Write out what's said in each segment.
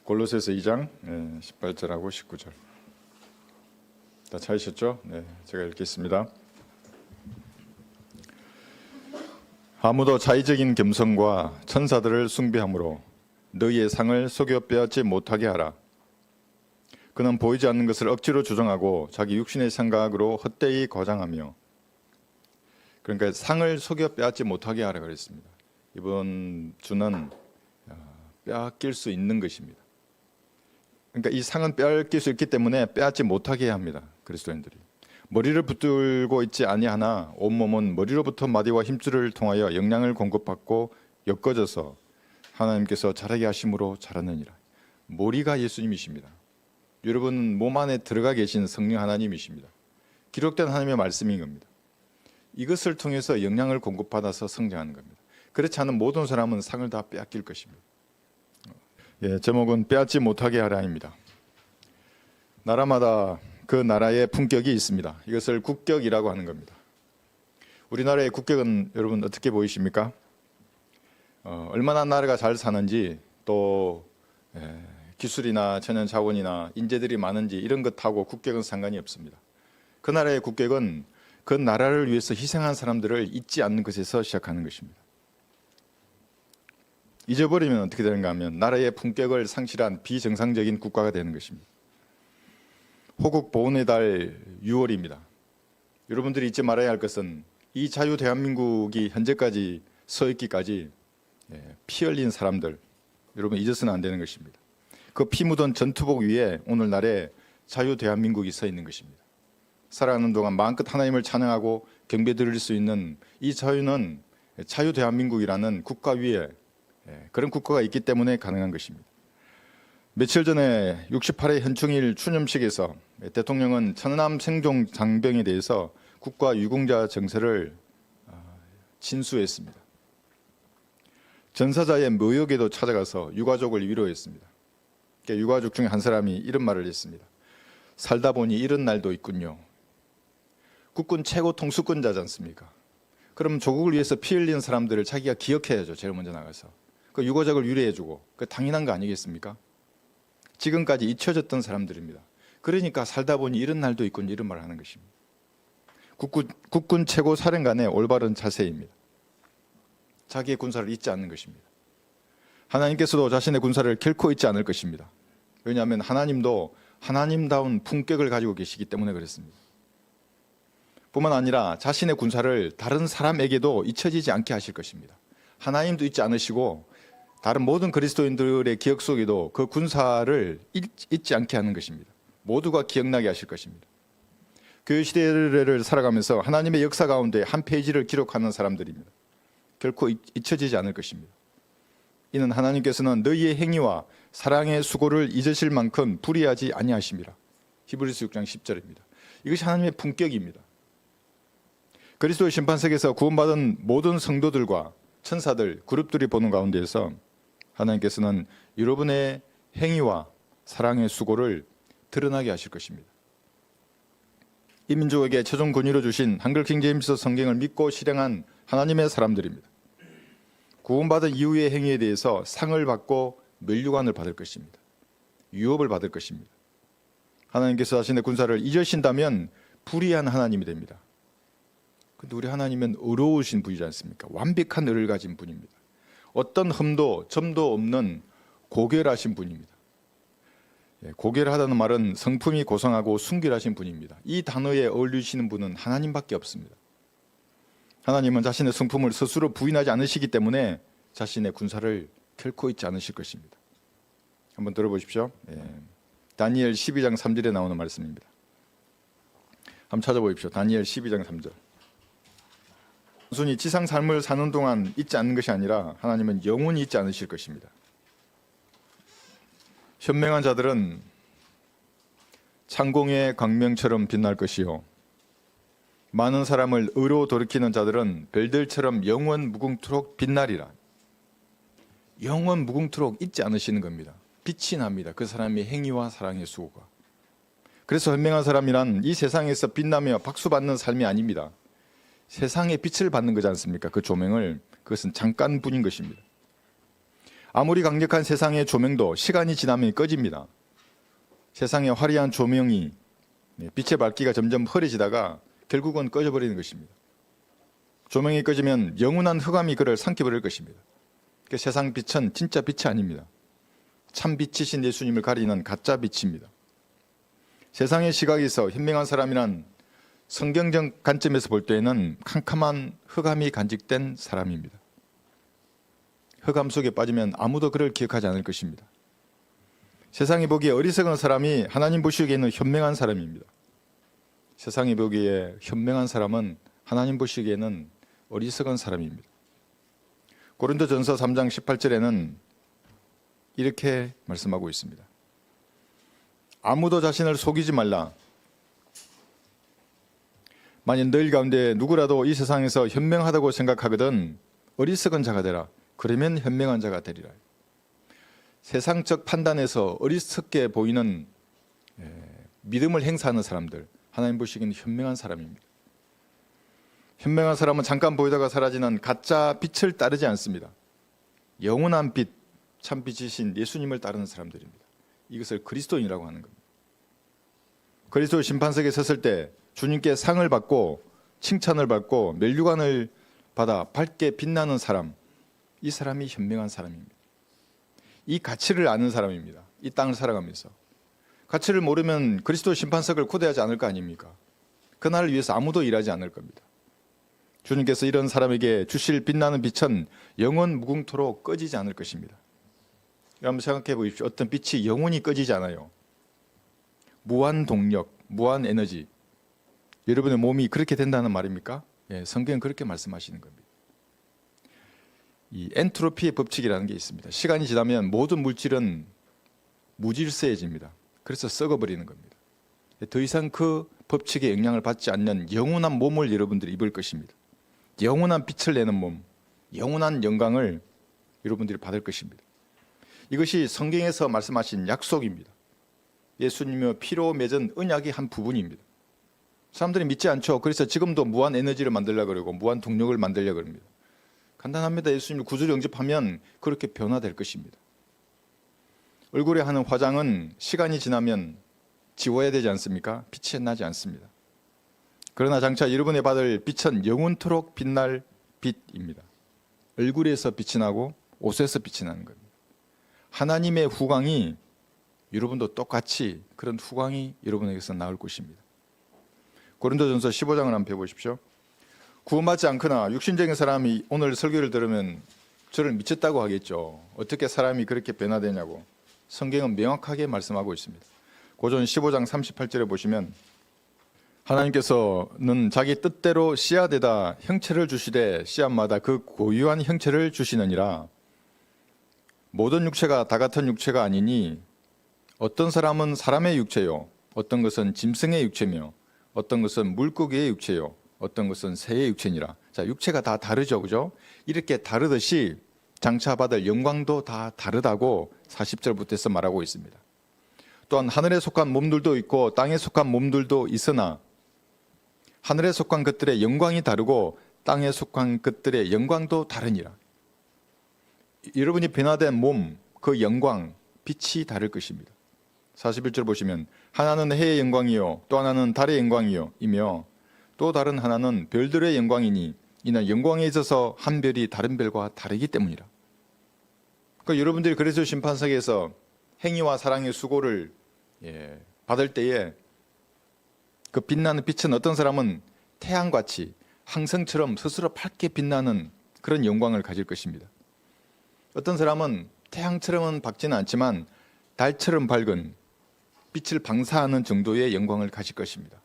골로새서 2장 18절하고 19절. 다 찾으셨죠? 네, 제가 읽겠습니다. 아무도 자의적인 겸손과 천사들을 숭배함으로 너희의 상을 속여 빼앗지 못하게 하라. 그는 보이지 않는 것을 억지로 주장하고 자기 육신의 생각으로 헛되이 거장하며, 그러니까 상을 속여 빼앗지 못하게 하라 그랬습니다. 이번 주는 빼앗길 수 있는 것입니다. 그러니까 이 상은 빼앗길 수 있기 때문에 빼앗지 못하게 해야 합니다. 그리스도인들이 머리를 붙들고 있지 아니하나 온몸은 머리로부터 마디와 힘줄을 통하여 영양을 공급받고 엮어져서 하나님께서 자라게 하심으로 자라느니라. 머리가 예수님이십니다. 여러분 몸 안에 들어가 계신 성령 하나님이십니다. 기록된 하나님의 말씀인 겁니다. 이것을 통해서 영양을 공급받아서 성장하는 겁니다. 그렇지 않은 모든 사람은 상을 다 빼앗길 것입니다. 제목은 빼앗지 못하게 하라입니다. 나라마다 그 나라의 품격이 있습니다. 이것을 국격이라고 하는 겁니다. 우리나라의 국격은 여러분 어떻게 보이십니까? 얼마나 나라가 잘 사는지, 또 기술이나 천연 자원이나 인재들이 많은지 이런 것하고 국격은 상관이 없습니다. 그 나라의 국격은 그 나라를 위해서 희생한 사람들을 잊지 않는 것에서 시작하는 것입니다. 잊어버리면 어떻게 되는가 하면 나라의 품격을 상실한 비정상적인 국가가 되는 것입니다. 호국 보훈의 달 6월입니다. 여러분들이 잊지 말아야 할 것은 이 자유 대한민국이 현재까지 서 있기까지 피 흘린 사람들, 여러분 잊어서는 안 되는 것입니다. 그 피 묻은 전투복 위에 오늘날의 자유 대한민국이 서 있는 것입니다. 살아가는 동안 마음껏 하나님을 찬양하고 경배 드릴 수 있는 이 자유는 자유 대한민국이라는 국가 위에 그런 국가가 있기 때문에 가능한 것입니다. 며칠 전에 68회 현충일 추념식에서 대통령은 천안함 생존 장병에 대해서 국가 유공자 정세를 진수했습니다. 전사자의 묘역에도 찾아가서 유가족을 위로했습니다. 유가족 중에 한 사람이 이런 말을 했습니다. 살다 보니 이런 날도 있군요. 국군 최고 통수권자지 않습니까? 그럼 조국을 위해서 피 흘린 사람들을 자기가 기억해야죠. 제일 먼저 나가서 그 유가족을 위로해주고, 그 당연한 거 아니겠습니까? 지금까지 잊혀졌던 사람들입니다. 그러니까 살다 보니 이런 날도 있군요, 이런 말을 하는 것입니다. 국군 최고 사령관의 올바른 자세입니다. 자기의 군사를 잊지 않는 것입니다. 하나님께서도 자신의 군사를 결코 잊지 않을 것입니다. 왜냐하면 하나님도 하나님다운 품격을 가지고 계시기 때문에 그렇습니다. 뿐만 아니라 자신의 군사를 다른 사람에게도 잊혀지지 않게 하실 것입니다. 하나님도 잊지 않으시고 다른 모든 그리스도인들의 기억 속에도 그 군사를 잊지 않게 하는 것입니다. 모두가 기억나게 하실 것입니다. 그 시대를 살아가면서 하나님의 역사 가운데 한 페이지를 기록하는 사람들입니다. 결코 잊혀지지 않을 것입니다. 이는 하나님께서는 너희의 행위와 사랑의 수고를 잊으실 만큼 불의하지 아니하심이라. 히브리서 6장 10절입니다. 이것이 하나님의 품격입니다. 그리스도의 심판석에서 구원받은 모든 성도들과 천사들, 그룹들이 보는 가운데에서 하나님께서는 여러분의 행위와 사랑의 수고를 드러나게 하실 것입니다. 이 민족에게 최종 권위로 주신 한글 킹제임스 성경을 믿고 실행한 하나님의 사람들입니다. 구원받은 이후의 행위에 대해서 상을 받고 면류관을 받을 것입니다. 유업을 받을 것입니다. 하나님께서 자신의 군사를 잊으신다면 불의한 하나님이 됩니다. 그런데 우리 하나님은 의로우신 분이지 않습니까? 완벽한 의를 가진 분입니다. 어떤 흠도 점도 없는 고결하신 분입니다. 고결하다는 말은 성품이 고상하고 순결하신 분입니다. 이 단어에 어울리시는 분은 하나님밖에 없습니다. 하나님은 자신의 성품을 스스로 부인하지 않으시기 때문에 자신의 군사를 결코 잊지 않으실 것입니다. 한번 들어보십시오. 다니엘 12장 3절에 나오는 말씀입니다. 한번 찾아보십시오. 다니엘 12장 3절. 단순히 지상 삶을 사는 동안 잊지 않는 것이 아니라 하나님은 영원히 잊지 않으실 것입니다. 현명한 자들은 창공의 광명처럼 빛날 것이요, 많은 사람을 의로 돌이키는 자들은 별들처럼 영원 무궁토록 빛나리라. 영원 무궁토록 잊지 않으시는 겁니다. 빛이 납니다. 그 사람의 행위와 사랑의 수고가. 그래서 현명한 사람이란 이 세상에서 빛나며 박수받는 삶이 아닙니다. 세상에 빛을 받는 거지 않습니까? 그 조명을, 그것은 잠깐뿐인 것입니다. 아무리 강력한 세상의 조명도 시간이 지나면 꺼집니다. 세상의 화려한 조명이 빛의 밝기가 점점 흐려지다가 결국은 꺼져버리는 것입니다. 조명이 꺼지면 영원한 흑암이 그를 삼켜버릴 것입니다. 그 세상 빛은 진짜 빛이 아닙니다. 참 빛이신 예수님을 가리는 가짜 빛입니다. 세상의 시각에서 현명한 사람이란 성경적 관점에서 볼 때에는 캄캄한 흑암이 간직된 사람입니다. 흑암 속에 빠지면 아무도 그를 기억하지 않을 것입니다. 세상이 보기에 어리석은 사람이 하나님 보시기에는 현명한 사람입니다. 세상이 보기에 현명한 사람은 하나님 보시기에는 어리석은 사람입니다. 고린도전서 3장 18절에는 이렇게 말씀하고 있습니다. 아무도 자신을 속이지 말라. 만일 너희 가운데 누구라도 이 세상에서 현명하다고 생각하거든 어리석은 자가 되라. 그러면 현명한 자가 되리라. 세상적 판단에서 어리석게 보이는 믿음을 행사하는 사람들, 하나님 보시기에는 현명한 사람입니다. 현명한 사람은 잠깐 보이다가 사라지는 가짜 빛을 따르지 않습니다. 영원한 빛, 참 빛이신 예수님을 따르는 사람들입니다. 이것을 그리스도인이라고 하는 겁니다. 그리스도 심판석에 섰을 때 주님께 상을 받고 칭찬을 받고 면류관을 받아 밝게 빛나는 사람, 이 사람이 현명한 사람입니다. 이 가치를 아는 사람입니다. 이 땅을 살아가면서 가치를 모르면 그리스도 심판석을 고대하지 않을 거 아닙니까? 그날을 위해서 아무도 일하지 않을 겁니다. 주님께서 이런 사람에게 주실 빛나는 빛은 영원 무궁토록 꺼지지 않을 것입니다. 여러분 생각해 보십시오. 어떤 빛이 영원히 꺼지지 않아요. 무한 동력, 무한 에너지. 여러분의 몸이 그렇게 된다는 말입니까? 예, 성경은 그렇게 말씀하시는 겁니다. 이 엔트로피의 법칙이라는 게 있습니다. 시간이 지나면 모든 물질은 무질서해집니다. 그래서 썩어버리는 겁니다. 더 이상 그 법칙의 영향을 받지 않는 영원한 몸을 여러분들이 입을 것입니다. 영원한 빛을 내는 몸, 영원한 영광을 여러분들이 받을 것입니다. 이것이 성경에서 말씀하신 약속입니다. 예수님의 피로 맺은 언약의 한 부분입니다. 사람들이 믿지 않죠. 그래서 지금도 무한 에너지를 만들려고 그러고 무한 동력을 만들려고 합니다. 간단합니다. 예수님을 구주로 영접하면 그렇게 변화될 것입니다. 얼굴에 하는 화장은 시간이 지나면 지워야 되지 않습니까? 빛이 나지 않습니다. 그러나 장차 여러분의 받을 빛은 영원토록 빛날 빛입니다. 얼굴에서 빛이 나고 옷에서 빛이 나는 겁니다. 하나님의 후광이 여러분도 똑같이 그런 후광이 여러분에게서 나올 것입니다. 고린도전서 15장을 한번 펴보십시오. 구원받지 않거나 육신적인 사람이 오늘 설교를 들으면 저를 미쳤다고 하겠죠. 어떻게 사람이 그렇게 변화되냐고. 성경은 명확하게 말씀하고 있습니다. 고전 15장 38절에 보시면 하나님께서는 자기 뜻대로 씨앗에다 형체를 주시되 씨앗마다 그 고유한 형체를 주시느니라. 모든 육체가 다 같은 육체가 아니니 어떤 사람은 사람의 육체요, 어떤 것은 짐승의 육체며 어떤 것은 물고기의 육체요, 어떤 것은 새의 육체니라. 자, 육체가 다 다르죠, 그죠? 이렇게 다르듯이 장차 받을 영광도 다 다르다고 40절부터 말하고 있습니다. 또한 하늘에 속한 몸들도 있고 땅에 속한 몸들도 있으나 하늘에 속한 것들의 영광이 다르고 땅에 속한 것들의 영광도 다르니라. 여러분이 변화된 몸, 그 영광, 빛이 다를 것입니다. 41절 보시면 하나는 해의 영광이요 또 하나는 달의 영광이요 이며 또 다른 하나는 별들의 영광이니 이는 영광에 있어서 한 별이 다른 별과 다르기 때문이라. 그러니까 여러분들이 그래서 심판석에서 행위와 사랑의 수고를 받을 때에 그 빛나는 빛은 어떤 사람은 태양같이 항성처럼 스스로 밝게 빛나는 그런 영광을 가질 것입니다. 어떤 사람은 태양처럼은 밝지는 않지만 달처럼 밝은 빛을 방사하는 정도의 영광을 가질 것입니다.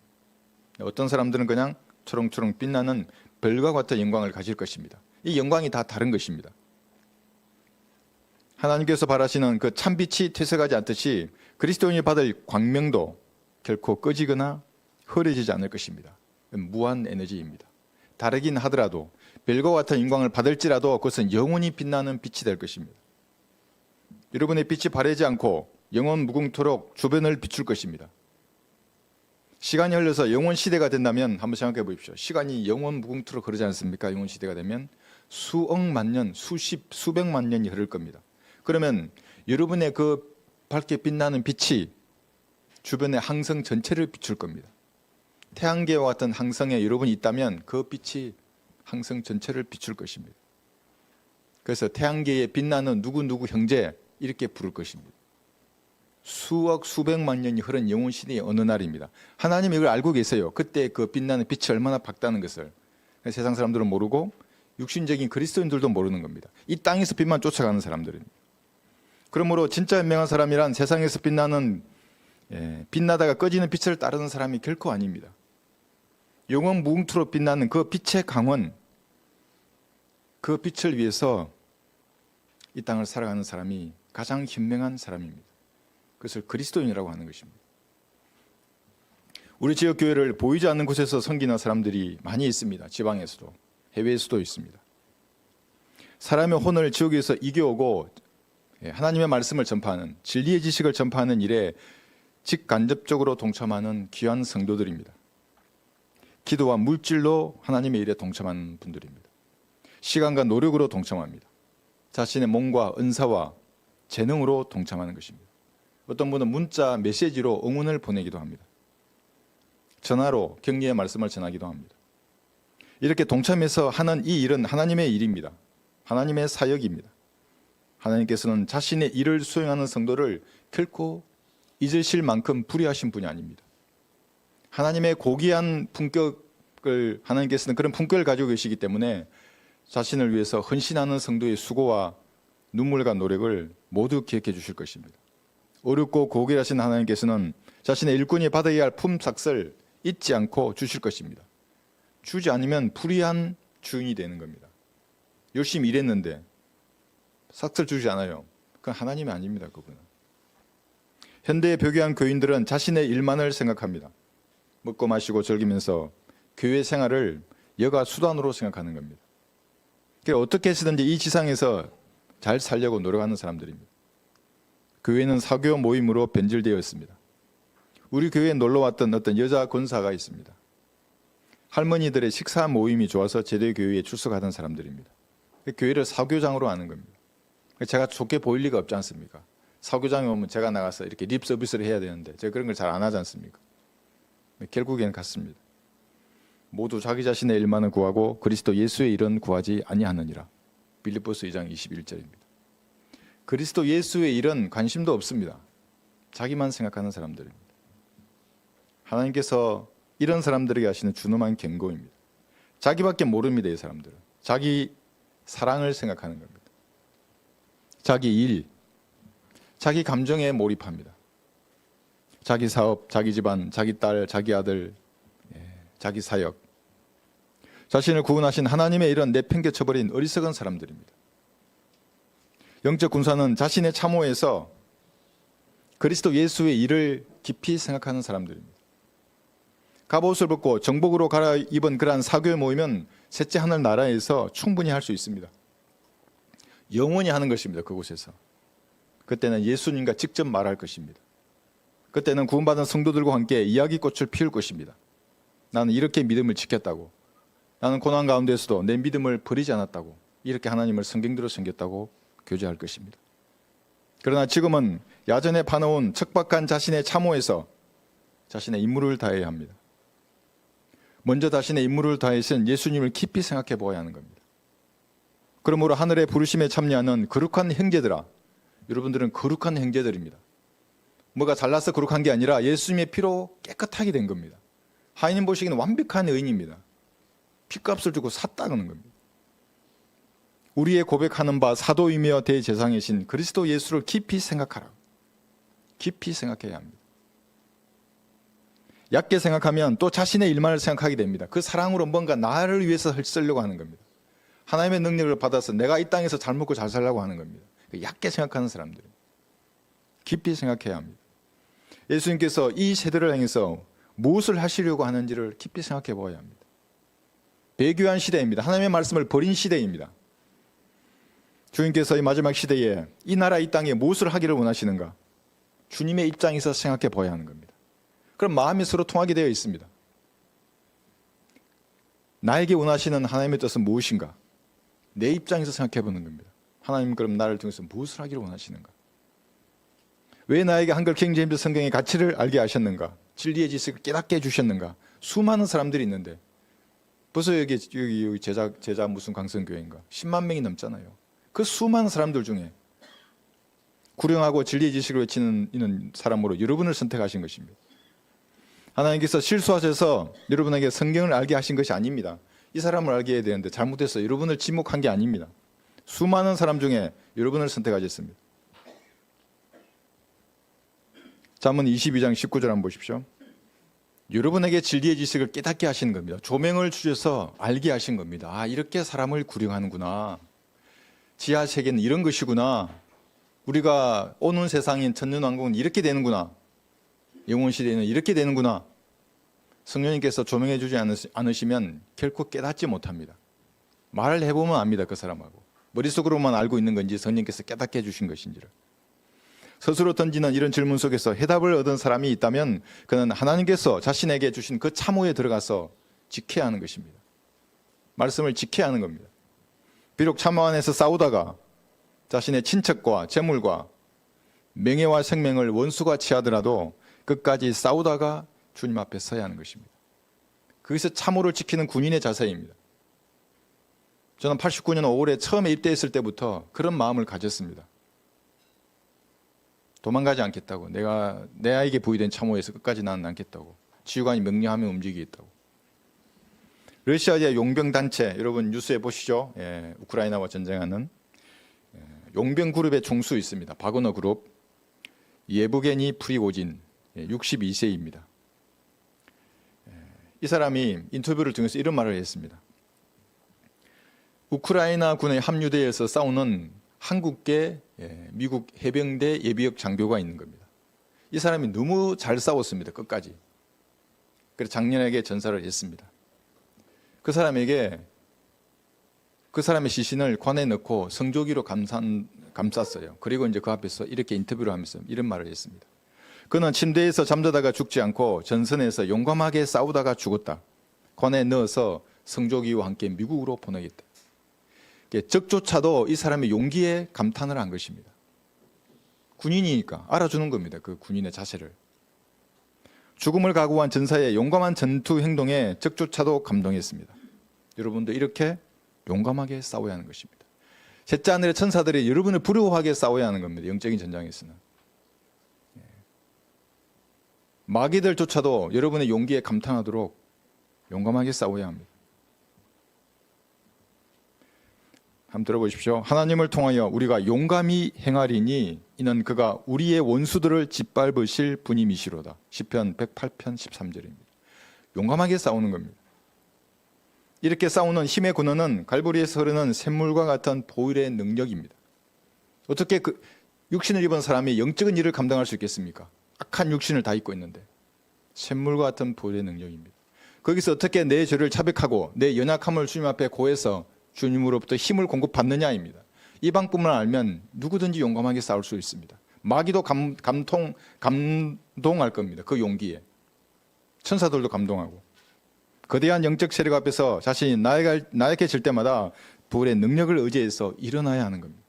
어떤 사람들은 그냥 초롱초롱 빛나는 별과 같은 영광을 가질 것입니다. 이 영광이 다 다른 것입니다. 하나님께서 바라시는 그 참빛이 퇴색하지 않듯이 그리스도인이 받을 광명도 결코 꺼지거나 흐려지지 않을 것입니다. 무한 에너지입니다. 다르긴 하더라도 별과 같은 영광을 받을지라도 그것은 영원히 빛나는 빛이 될 것입니다. 여러분의 빛이 바래지 않고 영원 무궁토록 주변을 비출 것입니다. 시간이 흘러서 영원 시대가 된다면 한번 생각해 보십시오. 시간이 영원 무궁토록 흐르지 않습니까? 영원 시대가 되면 수억만 년, 수백만 년이 흐를 겁니다. 그러면 여러분의 그 밝게 빛나는 빛이 주변의 항성 전체를 비출 겁니다. 태양계와 같은 항성에 여러분이 있다면 그 빛이 항성 전체를 비출 것입니다. 그래서 태양계에 빛나는 누구누구 형제 이렇게 부를 것입니다. 수억 수백만 년이 흐른 영원 시대의 어느 날입니다. 하나님이 이걸 알고 계세요. 그때 그 빛나는 빛이 얼마나 밝다는 것을. 세상 사람들은 모르고 육신적인 그리스도인들도 모르는 겁니다. 이 땅에서 빛만 쫓아가는 사람들입니다. 그러므로 진짜 현명한 사람이란 세상에서 빛나는 빛나다가 꺼지는 빛을 따르는 사람이 결코 아닙니다. 영원 무궁토록 빛나는 그 빛의 강원, 그 빛을 위해서 이 땅을 살아가는 사람이 가장 현명한 사람입니다. 그것을 그리스도인이라고 하는 것입니다. 우리 지역 교회를 보이지 않는 곳에서 섬기는 사람들이 많이 있습니다. 지방에서도 해외에서도 있습니다. 사람의 혼을 지옥에서 이겨오고 하나님의 말씀을 전파하는, 진리의 지식을 전파하는 일에 직간접적으로 동참하는 귀한 성도들입니다. 기도와 물질로 하나님의 일에 동참하는 분들입니다. 시간과 노력으로 동참합니다. 자신의 몸과 은사와 재능으로 동참하는 것입니다. 어떤 분은 문자, 메시지로 응원을 보내기도 합니다. 전화로 격려의 말씀을 전하기도 합니다. 이렇게 동참해서 하는 이 일은 하나님의 일입니다. 하나님의 사역입니다. 하나님께서는 자신의 일을 수행하는 성도를 결코 잊으실 만큼 불의하신 분이 아닙니다. 하나님의 고귀한 품격을, 하나님께서는 그런 품격을 가지고 계시기 때문에 자신을 위해서 헌신하는 성도의 수고와 눈물과 노력을 모두 기억해 주실 것입니다. 어렵고 고귀하신 하나님께서는 자신의 일꾼이 받아야 할 품삯을 잊지 않고 주실 것입니다. 주지 않으면 불의한 주인이 되는 겁니다. 열심히 일했는데 삭슬 주지 않아요. 그건 하나님이 아닙니다. 그분은. 현대의 벽요한 교인들은 자신의 일만을 생각합니다. 먹고 마시고 즐기면서 교회 생활을 여가 수단으로 생각하는 겁니다. 그러니까 어떻게 해서든지 이 지상에서 잘 살려고 노력하는 사람들입니다. 교회는 사교 모임으로 변질되어 있습니다. 우리 교회에 놀러왔던 어떤 여자 권사가 있습니다. 할머니들의 식사 모임이 좋아서 제대교회에 출석하던 사람들입니다. 교회를 사교장으로 아는 겁니다. 제가 좋게 보일 리가 없지 않습니까? 사교장에 오면 제가 나가서 이렇게 립 서비스를 해야 되는데 제가 그런 걸 잘 안 하지 않습니까? 결국에는 같습니다. 모두 자기 자신의 일만을 구하고 그리스도 예수의 일은 구하지 아니하느니라. 빌립보서 2장 21절입니다. 그리스도 예수의 일은 관심도 없습니다. 자기만 생각하는 사람들입니다. 하나님께서 이런 사람들에게 하시는 준엄한 경고입니다. 자기밖에 모릅니다. 이 사람들은. 자기 사랑을 생각하는 겁니다. 자기 일, 자기 감정에 몰입합니다. 자기 사업, 자기 집안, 자기 딸, 자기 아들, 자기 사역. 자신을 구원하신 하나님의 일은 내팽개쳐버린 어리석은 사람들입니다. 영적 군사는 자신의 참호에서 그리스도 예수의 일을 깊이 생각하는 사람들입니다. 갑옷을 벗고 정복으로 갈아입은 그러한 사교에 모이면 셋째 하늘 나라에서 충분히 할 수 있습니다. 영원히 하는 것입니다. 그곳에서. 그때는 예수님과 직접 말할 것입니다. 그때는 구원받은 성도들과 함께 이야기꽃을 피울 것입니다. 나는 이렇게 믿음을 지켰다고, 나는 고난 가운데서도 내 믿음을 버리지 않았다고, 이렇게 하나님을 성경대로 섬겼다고 교제할 것입니다. 그러나 지금은 야전에 파놓은 척박한 자신의 참호에서 자신의 임무를 다해야 합니다. 먼저 자신의 임무를 다해선 예수님을 깊이 생각해 보아야 하는 겁니다. 그러므로 하늘의 부르심에 참여하는 거룩한 형제들아, 여러분들은 거룩한 형제들입니다. 뭐가 잘나서 거룩한 게 아니라 예수님의 피로 깨끗하게 된 겁니다. 하나님 보시기에는 완벽한 의인입니다. 피값을 주고 샀다는 겁니다. 우리의 고백하는 바 사도이며 대제사장이신 그리스도 예수를 깊이 생각하라. 깊이 생각해야 합니다. 얕게 생각하면 또 자신의 일만을 생각하게 됩니다. 그 사랑으로 뭔가 나를 위해서 쓰려고 하는 겁니다. 하나님의 능력을 받아서 내가 이 땅에서 잘 먹고 잘 살려고 하는 겁니다. 얕게 생각하는 사람들, 깊이 생각해야 합니다. 예수님께서 이 세대를 향해서 무엇을 하시려고 하는지를 깊이 생각해 보아야 합니다. 배교한 시대입니다. 하나님의 말씀을 버린 시대입니다. 주님께서 이 마지막 시대에 이 나라 이 땅에 무엇을 하기를 원하시는가? 주님의 입장에서 생각해 보아야 하는 겁니다. 그럼 마음이 서로 통하게 되어 있습니다. 나에게 원하시는 하나님의 뜻은 무엇인가? 내 입장에서 생각해 보는 겁니다. 하나님 그럼 나를 통해서 무엇을 하기를 원하시는가? 왜 나에게 한글 킹 제임스 성경의 가치를 알게 하셨는가? 진리의 지식을 깨닫게 해주셨는가? 수많은 사람들이 있는데 벌써 여기 제자 무슨 강성교회인가? 10만 명이 넘잖아요. 그 수많은 사람들 중에 구령하고 진리의 지식을 외치는 사람으로 여러분을 선택하신 것입니다. 하나님께서 실수하셔서 여러분에게 성경을 알게 하신 것이 아닙니다. 이 사람을 알게 해야 되는데 잘못해서 여러분을 지목한 게 아닙니다. 수많은 사람 중에 여러분을 선택하셨습니다. 잠언 22장 19절 한번 보십시오. 여러분에게 진리의 지식을 깨닫게 하시는 겁니다. 조명을 주셔서 알게 하신 겁니다. 아, 이렇게 사람을 구령하는구나. 지하 세계는 이런 것이구나. 우리가 오는 세상인 천년왕국은 이렇게 되는구나. 영원 시대는 이렇게 되는구나. 성령님께서 조명해 주지 않으시면 결코 깨닫지 못합니다. 말을 해보면 압니다. 그 사람하고. 머릿속으로만 알고 있는 건지 성령님께서 깨닫게 해주신 것인지를. 스스로 던지는 이런 질문 속에서 해답을 얻은 사람이 있다면 그는 하나님께서 자신에게 주신 그 참호에 들어가서 지켜야 하는 것입니다. 말씀을 지켜야 하는 겁니다. 비록 참호 안에서 싸우다가 자신의 친척과 재물과 명예와 생명을 원수가 취하더라도 끝까지 싸우다가 주님 앞에 서야 하는 것입니다. 거기서 참호를 지키는 군인의 자세입니다. 저는 89년 5월에 처음에 입대했을 때부터 그런 마음을 가졌습니다. 도망가지 않겠다고. 내가 내에게 부여된 참호에서 끝까지 나는 않겠다고. 지휘관이 명령하면 움직이겠다고. 러시아의 용병단체, 여러분 뉴스에 보시죠. 예, 우크라이나와 전쟁하는 용병 그룹의 총수 있습니다. 바그너 그룹. 예부게니 프리고진 62세입니다. 이 사람이 인터뷰를 통해서 이런 말을 했습니다. 우크라이나 군의 합류대에서 싸우는 한국계 미국 해병대 예비역 장교가 있는 겁니다. 이 사람이 너무 잘 싸웠습니다. 끝까지. 그래서 장년에게 전사를 했습니다. 그 사람에게 그 사람의 시신을 관에 넣고 성조기로 감쌌어요. 그리고 이제 그 앞에서 이렇게 인터뷰를 하면서 이런 말을 했습니다. 그는 침대에서 잠자다가 죽지 않고 전선에서 용감하게 싸우다가 죽었다. 관에 넣어서 성조기와 함께 미국으로 보내겠다. 적조차도 이 사람의 용기에 감탄을 한 것입니다. 군인이니까 알아주는 겁니다. 그 군인의 자세를. 죽음을 각오한 전사의 용감한 전투 행동에 적조차도 감동했습니다. 여러분도 이렇게 용감하게 싸워야 하는 것입니다. 셋째 하늘의 천사들이 여러분을 부러워하게 싸워야 하는 겁니다. 영적인 전장에서는. 마귀들조차도 여러분의 용기에 감탄하도록 용감하게 싸워야 합니다. 한번 들어보십시오. 하나님을 통하여 우리가 용감히 행하리니 이는 그가 우리의 원수들을 짓밟으실 분임이시로다. 시편 108편 13절입니다. 용감하게 싸우는 겁니다. 이렇게 싸우는 힘의 근원은 갈보리에서 흐르는 샘물과 같은 보혈의 능력입니다. 어떻게 그 육신을 입은 사람이 영적인 일을 감당할 수 있겠습니까? 악한 육신을 다 입고 있는데. 샘물과 같은 보혈의 능력입니다. 거기서 어떻게 내 죄를 자백하고 내 연약함을 주님 앞에 고해서 주님으로부터 힘을 공급받느냐입니다. 이 방법만 알면 누구든지 용감하게 싸울 수 있습니다. 마귀도 감동할 겁니다. 그 용기에. 천사들도 감동하고. 거대한 영적 세력 앞에서 자신이 나약해질 때마다 불의 능력을 의지해서 일어나야 하는 겁니다.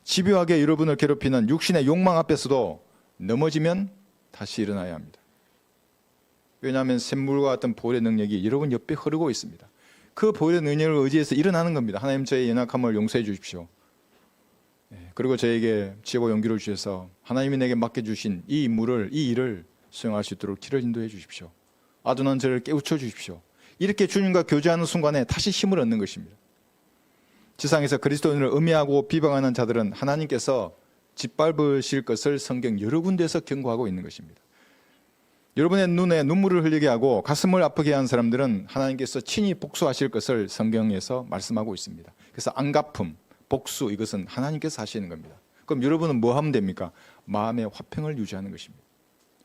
집요하게 여러분을 괴롭히는 육신의 욕망 앞에서도 넘어지면 다시 일어나야 합니다. 왜냐하면 샘물과 같은 보혈의 능력이 여러분 옆에 흐르고 있습니다. 그 보혈의 능력을 의지해서 일어나는 겁니다. 하나님 저의 연약함을 용서해 주십시오. 그리고 저에게 지혜와 용기를 주셔서 하나님이 내게 맡겨주신 이 임무를, 이 일을 수행할 수 있도록 길을 인도해 주십시오. 아둔한 저를 깨우쳐 주십시오. 이렇게 주님과 교제하는 순간에 다시 힘을 얻는 것입니다. 지상에서 그리스도인을 음해하고 비방하는 자들은 하나님께서 짓밟으실 것을 성경 여러 군데에서 경고하고 있는 것입니다. 여러분의 눈에 눈물을 흘리게 하고 가슴을 아프게 한 사람들은 하나님께서 친히 복수하실 것을 성경에서 말씀하고 있습니다. 그래서 안갚음, 복수 이것은 하나님께서 하시는 겁니다. 그럼 여러분은 뭐 하면 됩니까? 마음의 화평을 유지하는 것입니다.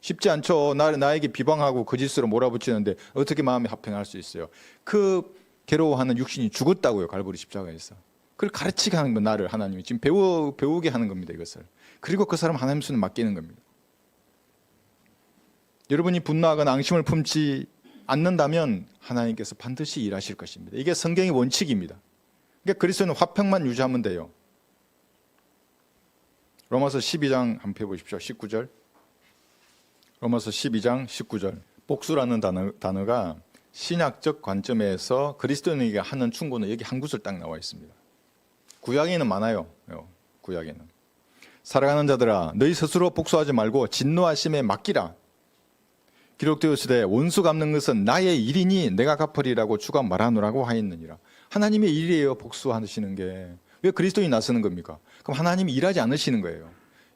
쉽지 않죠. 나에게 비방하고 거짓으로 몰아붙이는데 어떻게 마음의 화평할 수 있어요? 그 괴로워하는 육신이 죽었다고요. 갈보리 십자가에서. 그걸 가르치게 하는 건 나를 하나님이 지금 배우게 하는 겁니다. 이것을. 그리고 그 사람 하나님 손에 맡기는 겁니다. 여러분이 분노하거나 앙심을 품지 않는다면 하나님께서 반드시 일하실 것입니다. 이게 성경의 원칙입니다. 그러니까 그리스도는 화평만 유지하면 돼요. 로마서 12장 한번 펴보십시오. 19절. 로마서 12장 19절. 복수라는 단어가 신약적 관점에서 그리스도인에게 하는 충고는 여기 한 구절 딱 나와 있습니다. 구약에는 많아요. 구약에는. 살아가는 자들아 너희 스스로 복수하지 말고 진노하심에 맡기라. 기록되었으되 원수 갚는 것은 나의 일이니 내가 갚으리라고 주가 말하노라고 하였느니라. 하나님의 일이에요. 복수하시는 게. 왜 그리스도인이 나서는 겁니까? 그럼 하나님이 일하지 않으시는 거예요.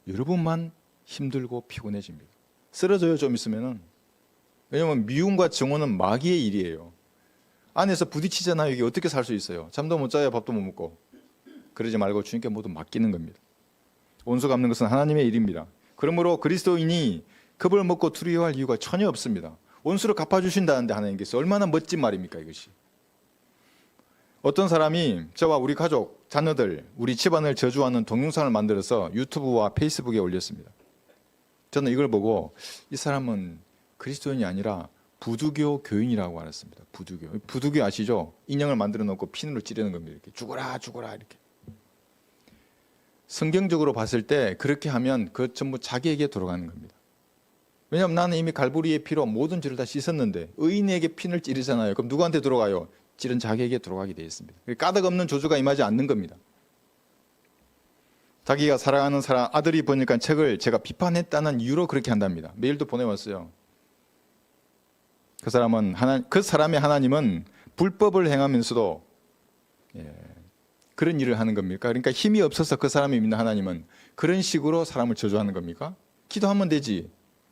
여러분만 힘들고 피곤해집니다. 쓰러져요 좀 있으면은. 왜냐하면 미움과 증오는 마귀의 일이에요. 안에서 부딪히잖아요. 이게 어떻게 살 수 있어요? 잠도 못 자요. 밥도 못 먹고. 그러지 말고 주님께 모두 맡기는 겁니다. 원수 갚는 것은 하나님의 일입니다. 그러므로 그리스도인이 겁을 먹고 두려워할 이유가 전혀 없습니다. 원수를 갚아주신다는데 하나님께서 얼마나 멋진 말입니까 이것이. 어떤 사람이 저와 우리 가족, 자녀들, 우리 집안을 저주하는 동영상을 만들어서 유튜브와 페이스북에 올렸습니다. 저는 이걸 보고 이 사람은 그리스도인이 아니라 부두교 교인이라고 알았습니다. 부두교 아시죠? 인형을 만들어 놓고 핀으로 찌르는 겁니다. 이렇게 죽어라 죽어라 이렇게. 성경적으로 봤을 때 그렇게 하면 그 전부 자기에게 돌아가는 겁니다. 왜냐하면 나는 이미 갈보리의 피로 모든 죄를 다 씻었는데 의인에게 핀을 찌르잖아요. 그럼 누구한테 들어가요? 찌른 자기에게 들어가게 되어 있습니다. 까닭 없는 조주가 임하지 않는 겁니다. 자기가 사랑하는 사람 아들이 보니까 책을 제가 비판했다는 이유로 그렇게 한답니다. 메일도 보내왔어요. 그 사람의 하나님은 불법을 행하면서도 그런 일을 하는 겁니까? 그러니까 힘이 없어서 그 사람이 믿는 하나님은 그런 식으로 사람을 저주하는 겁니까? 기도하면 되지.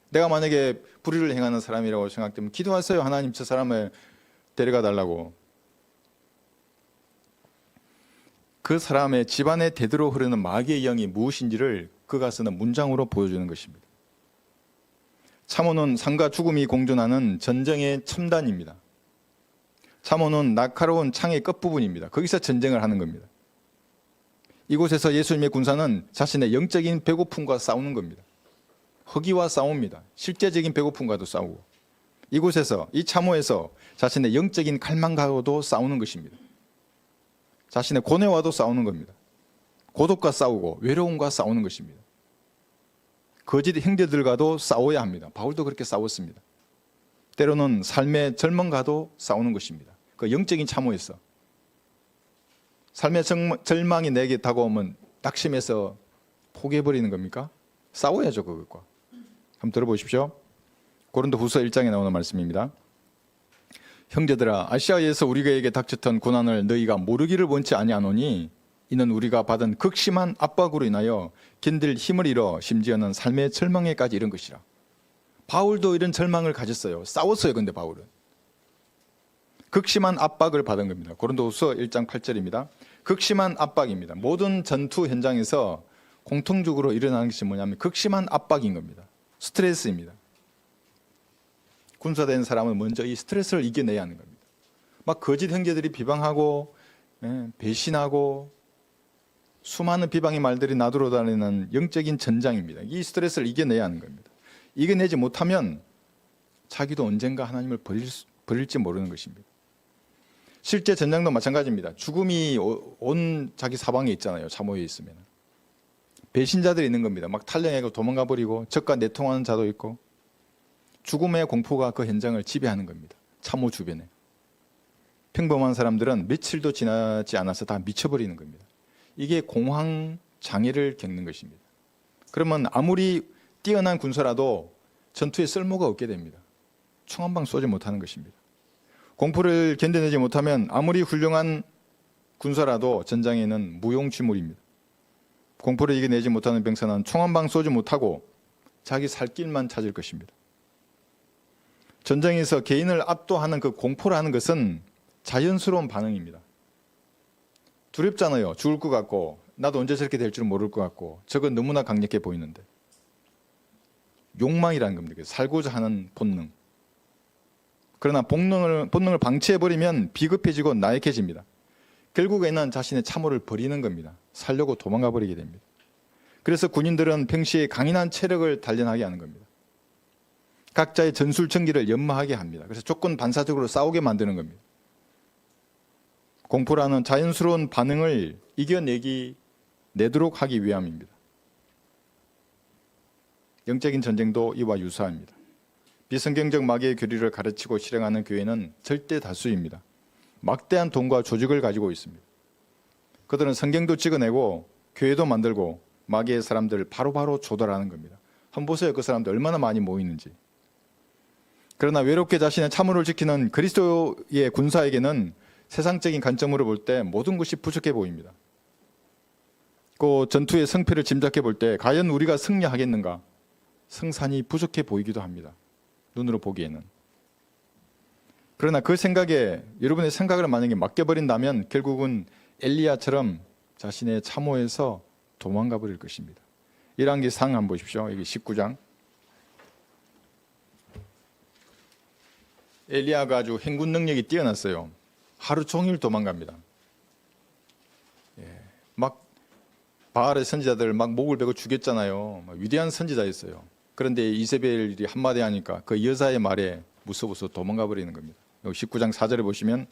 내가 만약에 불의를 행하는 사람이라고 생각되면 기도하세요. 하나님 저 사람을 데려가 달라고. 그 사람의 집안의 대대로 흐르는 마귀의 영이 무엇인지를 그가 쓰는 문장으로 보여주는 것입니다. 참호는 삶과 죽음이 공존하는 전쟁의 첨단입니다. 참호는 날카로운 창의 끝부분입니다. 거기서 전쟁을 하는 겁니다. 이곳에서 예수님의 군사는 자신의 영적인 배고픔과 싸우는 겁니다. 허기와 싸웁니다. 실제적인 배고픔과도 싸우고 이곳에서 이 참호에서 자신의 영적인 갈망과도 싸우는 것입니다. 자신의 고뇌와도 싸우는 겁니다. 고독과 싸우고 외로움과 싸우는 것입니다. 거짓 형제들과도 싸워야 합니다. 바울도 그렇게 싸웠습니다. 때로는 삶의 절망과도 싸우는 것입니다. 그 영적인 참호에서 삶의 절망이 내게 다가오면 낙심해서 포기해버리는 겁니까? 싸워야죠 그것과. 한번 들어보십시오. 고린도후서 1장에 나오는 말씀입니다. 형제들아 아시아에서 우리에게 닥쳤던 고난을 너희가 모르기를 원치 아니하노니 이는 우리가 받은 극심한 압박으로 인하여 견딜 힘을 잃어 심지어는 삶의 절망에까지 이른 것이라. 바울도 이런 절망을 가졌어요. 싸웠어요. 근데 바울은 극심한 압박을 받은 겁니다. 고린도후서 1장 8절입니다. 극심한 압박입니다. 모든 전투 현장에서 공통적으로 일어나는 것이 뭐냐면 극심한 압박인 겁니다. 스트레스입니다. 군사된 사람은 먼저 이 스트레스를 이겨내야 하는 겁니다. 막 거짓 형제들이 비방하고 배신하고 수많은 비방의 말들이 나돌아 다니는 영적인 전장입니다. 이 스트레스를 이겨내야 하는 겁니다. 이겨내지 못하면 자기도 언젠가 하나님을 버릴지 모르는 것입니다. 실제 전장도 마찬가지입니다. 죽음이 온 자기 사방에 있잖아요. 참호에 있으면. 배신자들이 있는 겁니다. 막 탈령하고 도망가 버리고 적과 내통하는 자도 있고 죽음의 공포가 그 현장을 지배하는 겁니다. 참호 주변에. 평범한 사람들은 며칠도 지나지 않아서 다 미쳐버리는 겁니다. 이게 공황 장애를 겪는 것입니다. 그러면 아무리 뛰어난 군사라도 전투에 쓸모가 없게 됩니다. 총 한 방 쏘지 못하는 것입니다. 공포를 견뎌내지 못하면 아무리 훌륭한 군사라도 전장에는 무용지물입니다. 공포를 이겨내지 못하는 병사는 총 한 방 쏘지 못하고 자기 살 길만 찾을 것입니다. 전쟁에서 개인을 압도하는 그 공포라는 것은 자연스러운 반응입니다. 두렵잖아요. 죽을 것 같고 나도 언제 저렇게 될 줄 모를 것 같고 저건 너무나 강력해 보이는데 욕망이라는 겁니다. 살고자 하는 본능. 그러나 본능을 방치해버리면 비급해지고 나약해집니다. 결국에는 자신의 참호를 버리는 겁니다. 살려고 도망가 버리게 됩니다. 그래서 군인들은 평시에 강인한 체력을 단련하게 하는 겁니다. 각자의 전술청기를 연마하게 합니다. 그래서 조건 반사적으로 싸우게 만드는 겁니다. 공포라는 자연스러운 반응을 이겨내도록 하기 위함입니다. 영적인 전쟁도 이와 유사합니다. 비성경적 마귀의 교리를 가르치고 실행하는 교회는 절대 다수입니다. 막대한 돈과 조직을 가지고 있습니다. 그들은 성경도 찍어내고 교회도 만들고 마귀의 사람들을 바로바로 조달하는 겁니다. 한번 보세요. 그 사람들 얼마나 많이 모이는지. 그러나 외롭게 자신의 참호를 지키는 그리스도의 군사에게는 세상적인 관점으로 볼 때 모든 것이 부족해 보입니다. 그 전투의 승패를 짐작해 볼 때 과연 우리가 승리하겠는가? 승산이 부족해 보이기도 합니다. 눈으로 보기에는. 그러나 그 생각에 여러분의 생각을 만약에 맡겨버린다면 결국은 엘리야처럼 자신의 참호에서 도망가 버릴 것입니다. 1왕기 상 한번 보십시오. 여기 19장. 엘리야가 아주 행군 능력이 뛰어났어요. 하루 종일 도망갑니다. 막 바알의 선지자들 막 목을 베고 죽였잖아요. 위대한 선지자였어요. 그런데 이세벨이 한마디 하니까 그 여자의 말에 무서워서 도망가 버리는 겁니다. 19장 4절에 보시면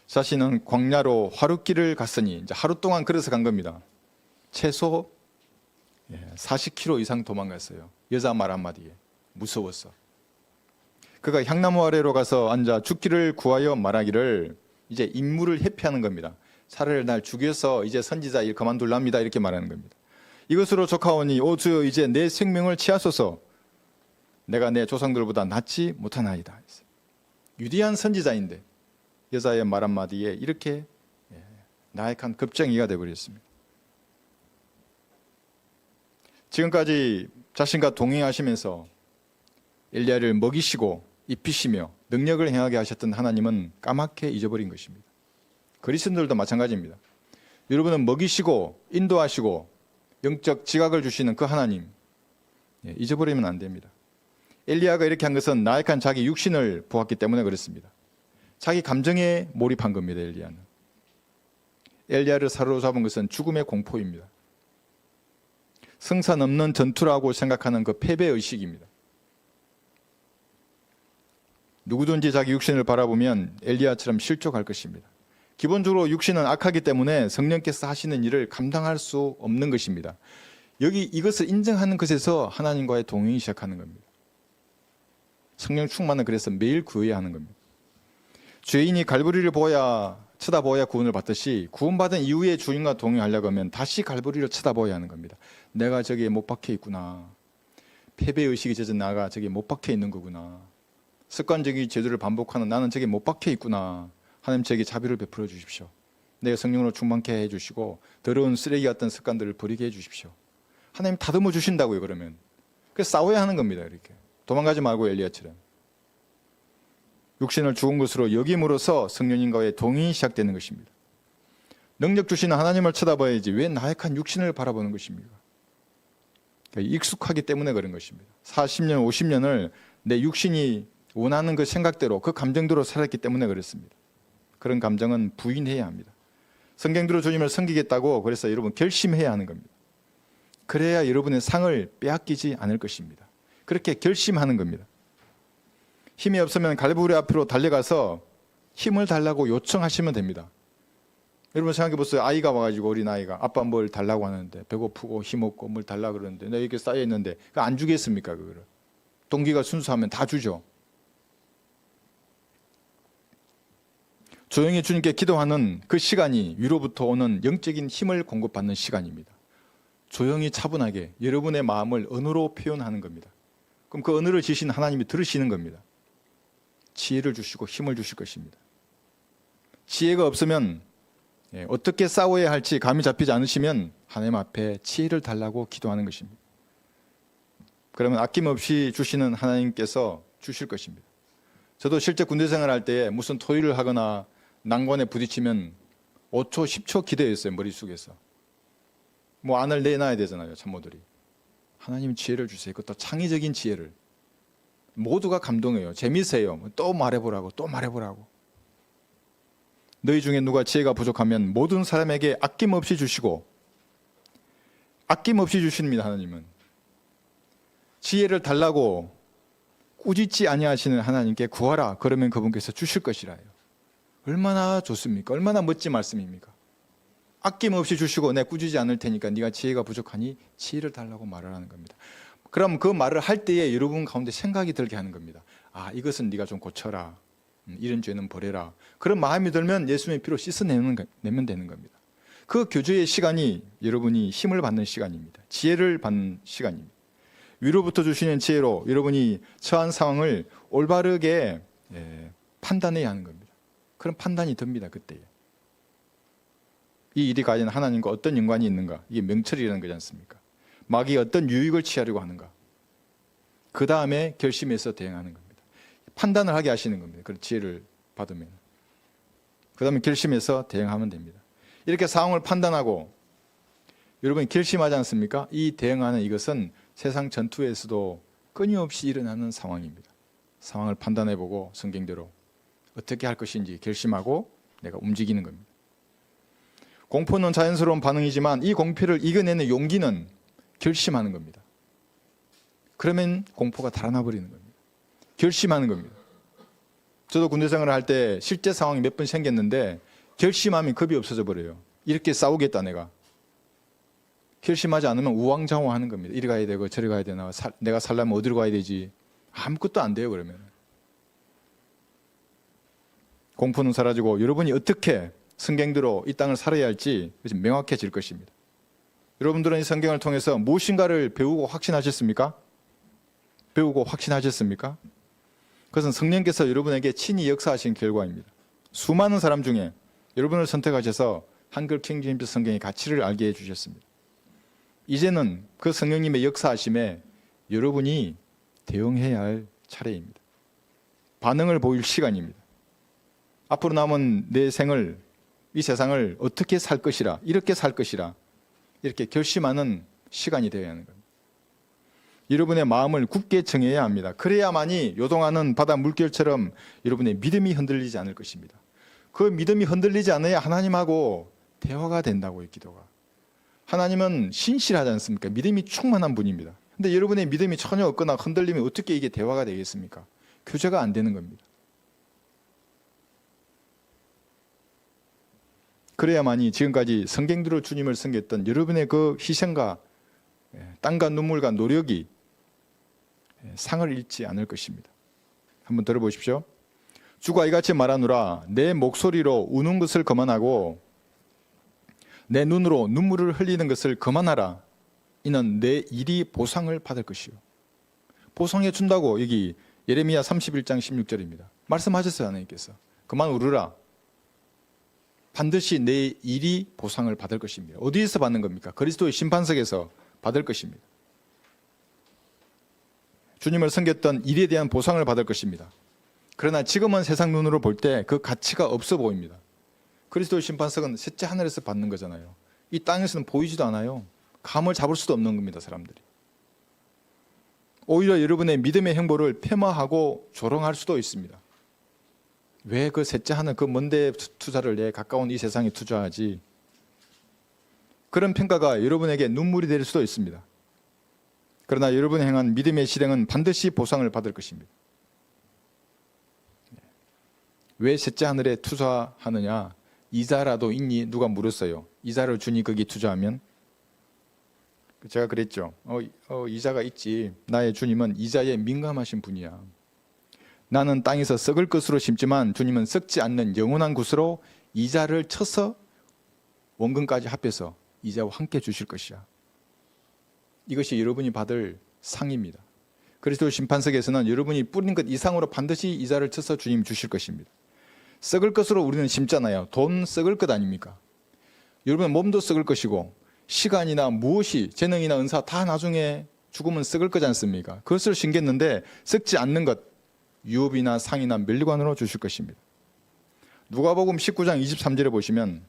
자신은 광야로 하룻길을 갔으니 이제 하루 동안 걸어서 간 겁니다. 최소 40km 이상 도망갔어요. 여자 말 한마디에 무서웠어. 그가 향나무 아래로 가서 앉아 죽기를 구하여 말하기를 이제 임무를 회피하는 겁니다. 차라리 날 죽여서 이제 선지자 일 그만둘랍니다. 이렇게 말하는 겁니다. 이것으로 조카오니 오 주여 이제 내 생명을 취하소서. 내가 내 조상들보다 낫지 못하나이다. 위대한 선지자인데 여자의 말 한마디에 이렇게 나약한 겁쟁이가 되어버렸습니다. 지금까지 자신과 동행하시면서 엘리야를 먹이시고 입히시며 능력을 행하게 하셨던 하나님은 까맣게 잊어버린 것입니다. 그리스도인들도 마찬가지입니다. 여러분은 먹이시고 인도하시고 영적 지각을 주시는 그 하나님 잊어버리면 안 됩니다. 엘리야가 이렇게 한 것은 나약한 자기 육신을 보았기 때문에 그렇습니다. 자기 감정에 몰입한 겁니다. 엘리야는. 엘리야를 사로잡은 것은 죽음의 공포입니다. 승산 없는 전투라고 생각하는 그 패배의식입니다. 누구든지 자기 육신을 바라보면 엘리야처럼 실족할 것입니다. 기본적으로 육신은 악하기 때문에 성령께서 하시는 일을 감당할 수 없는 것입니다. 여기 이것을 인정하는 것에서 하나님과의 동행이 시작하는 겁니다. 성령 충만은 그래서 매일 구해야 하는 겁니다. 죄인이 갈보리를 쳐다보아야 구원을 받듯이 구원받은 이후에 주인과 동행하려고 하면 다시 갈보리를 쳐다보아야 하는 겁니다. 내가 저기에 못 박혀 있구나. 패배의식이 젖은 나가 저기에 못 박혀 있는 거구나. 습관적인 죄들을 반복하는 나는 저기에 못 박혀 있구나. 하나님 저에게 자비를 베풀어 주십시오. 내가 성령으로 충만케 해주시고 더러운 쓰레기 같은 습관들을 버리게 해주십시오. 하나님 다듬어 주신다고요. 그러면 그래서 싸워야 하는 겁니다. 이렇게 도망가지 말고 엘리야처럼 육신을 죽은 것으로 여김으로써 성령님과의 동행이 시작되는 것입니다. 능력 주시는 하나님을 쳐다봐야지 왜 나약한 육신을 바라보는 것입니까? 그러니까 익숙하기 때문에 그런 것입니다. 40년 50년을 내 육신이 원하는 그 생각대로 그 감정대로 살았기 때문에 그렇습니다. 그런 감정은 부인해야 합니다. 성경대로 주님을 섬기겠다고 그래서 여러분 결심해야 하는 겁니다. 그래야 여러분의 상을 빼앗기지 않을 것입니다. 그렇게 결심하는 겁니다. 힘이 없으면 갈보리 앞으로 달려가서 힘을 달라고 요청하시면 됩니다. 여러분 생각해 보세요. 아이가 와가지고 어린 아이가 아빠 뭘 달라고 하는데 배고프고 힘없고 뭘 달라고 그러는데 내가 이렇게 쌓여 있는데 안 주겠습니까? 그거를 동기가 순수하면 다 주죠. 조용히 주님께 기도하는 그 시간이 위로부터 오는 영적인 힘을 공급받는 시간입니다. 조용히 차분하게 여러분의 마음을 언어로 표현하는 겁니다. 그럼 그 언어를 지신 하나님이 들으시는 겁니다. 지혜를 주시고 힘을 주실 것입니다. 지혜가 없으면 어떻게 싸워야 할지 감이 잡히지 않으시면 하나님 앞에 지혜를 달라고 기도하는 것입니다. 그러면 아낌없이 주시는 하나님께서 주실 것입니다. 저도 실제 군대 생활할 때 무슨 토의를 하거나 난관에 부딪히면 5초, 10초 기대했어요. 머릿속에서. 뭐 안을 내놔야 되잖아요. 참모들이. 하나님 지혜를 주세요. 그것도 창의적인 지혜를. 모두가 감동해요. 재미있어요. 또 말해보라고 또 말해보라고. 너희 중에 누가 지혜가 부족하면 모든 사람에게 아낌없이 주시고 아낌없이 주십니다. 하나님은. 지혜를 달라고 꾸짖지 아니하시는 하나님께 구하라. 그러면 그분께서 주실 것이라요. 얼마나 좋습니까? 얼마나 멋진 말씀입니까? 아낌없이 주시고 내가 꾸짖지 않을 테니까 네가 지혜가 부족하니 지혜를 달라고 말을 하는 겁니다. 그럼 그 말을 할 때에 여러분 가운데 생각이 들게 하는 겁니다. 아, 이것은 네가 좀 고쳐라. 이런 죄는 버려라. 그런 마음이 들면 예수님의 피로 씻어내면 되는 겁니다. 그 교제의 시간이 여러분이 힘을 받는 시간입니다. 지혜를 받는 시간입니다. 위로부터 주시는 지혜로 여러분이 처한 상황을 올바르게 판단해야 하는 겁니다. 그런 판단이 듭니다. 그때에. 이 일이 과연 하나님과 어떤 연관이 있는가? 이게 명철이라는 거지 않습니까? 마귀가 어떤 유익을 취하려고 하는가? 그 다음에 결심해서 대응하는 겁니다. 판단을 하게 하시는 겁니다. 그 지혜를 받으면. 그 다음에 결심해서 대응하면 됩니다. 이렇게 상황을 판단하고 여러분이 결심하지 않습니까? 이 대응하는 이것은 세상 전투에서도 끊임없이 일어나는 상황입니다. 상황을 판단해보고 성경대로 어떻게 할 것인지 결심하고 내가 움직이는 겁니다. 공포는 자연스러운 반응이지만 이 공포를 이겨내는 용기는 결심하는 겁니다. 그러면 공포가 달아나 버리는 겁니다. 결심하는 겁니다. 저도 군대 생활을 할 때 실제 상황이 몇 번 생겼는데 결심하면 겁이 없어져 버려요. 이렇게 싸우겠다 내가. 결심하지 않으면 우왕좌왕하는 겁니다. 이리 가야 되고 저리 가야 되나, 내가 살려면 어디로 가야 되지. 아무것도 안 돼요. 그러면 공포는 사라지고 여러분이 어떻게 성경대로 이 땅을 살아야 할지 명확해질 것입니다. 여러분들은 이 성경을 통해서 무엇인가를 배우고 확신하셨습니까? 배우고 확신하셨습니까? 그것은 성령께서 여러분에게 친히 역사하신 결과입니다. 수많은 사람 중에 여러분을 선택하셔서 한글 킹제임스 성경의 가치를 알게 해주셨습니다. 이제는 그 성령님의 역사하심에 여러분이 대응해야 할 차례입니다. 반응을 보일 시간입니다. 앞으로 남은 내 생을, 이 세상을 어떻게 살 것이라, 이렇게 살 것이라 이렇게 결심하는 시간이 되어야 하는 겁니다. 여러분의 마음을 굳게 정해야 합니다. 그래야만이 요동하는 바다 물결처럼 여러분의 믿음이 흔들리지 않을 것입니다. 그 믿음이 흔들리지 않아야 하나님하고 대화가 된다고 이 기도가. 하나님은 신실하지 않습니까? 믿음이 충만한 분입니다. 근데 여러분의 믿음이 전혀 없거나 흔들리면 어떻게 이게 대화가 되겠습니까? 교제가 안 되는 겁니다. 그래야만이 지금까지 성경대로 주님을 섬겼던 여러분의 그 희생과 땀과 눈물과 노력이 상을 잃지 않을 것입니다. 한번 들어보십시오. 주가 이같이 말하노라. 내 목소리로 우는 것을 그만하고 내 눈으로 눈물을 흘리는 것을 그만하라. 이는 내 일이 보상을 받을 것이요. 보상해 준다고 여기 예레미야 31장 16절입니다. 말씀하셨어요. 하나님께서. 그만 울으라. 반드시 내 일이 보상을 받을 것입니다. 어디에서 받는 겁니까? 그리스도의 심판석에서 받을 것입니다. 주님을 섬겼던 일에 대한 보상을 받을 것입니다. 그러나 지금은 세상 눈으로 볼 때 그 가치가 없어 보입니다. 그리스도의 심판석은 셋째 하늘에서 받는 거잖아요. 이 땅에서는 보이지도 않아요. 감을 잡을 수도 없는 겁니다. 사람들이. 오히려 여러분의 믿음의 행보를 폄하하고 조롱할 수도 있습니다. 왜 그 셋째 하늘 그 먼데 투자를 내 가까운 이 세상에 투자하지? 그런 평가가 여러분에게 눈물이 될 수도 있습니다. 그러나 여러분이 행한 믿음의 실행은 반드시 보상을 받을 것입니다. 왜 셋째 하늘에 투자하느냐? 이자라도 있니? 누가 물었어요. 이자를 주니 거기 투자하면? 제가 그랬죠. 이자가 있지. 나의 주님은 이자에 민감하신 분이야. 나는 땅에서 썩을 것으로 심지만 주님은 썩지 않는 영원한 것으로 이자를 쳐서 원금까지 합해서 이자와 함께 주실 것이야. 이것이 여러분이 받을 상입니다. 그리스도 심판석에서는 여러분이 뿌린 것 이상으로 반드시 이자를 쳐서 주님 주실 것입니다. 썩을 것으로 우리는 심잖아요. 돈 썩을 것 아닙니까? 여러분의 몸도 썩을 것이고 시간이나 무엇이 재능이나 은사 다 나중에 죽으면 썩을 거지 않습니까? 그것을 심겼는데 썩지 않는 것 유업이나 상이나 멸관으로 주실 것입니다. 누가복음 19장 23절에 보시면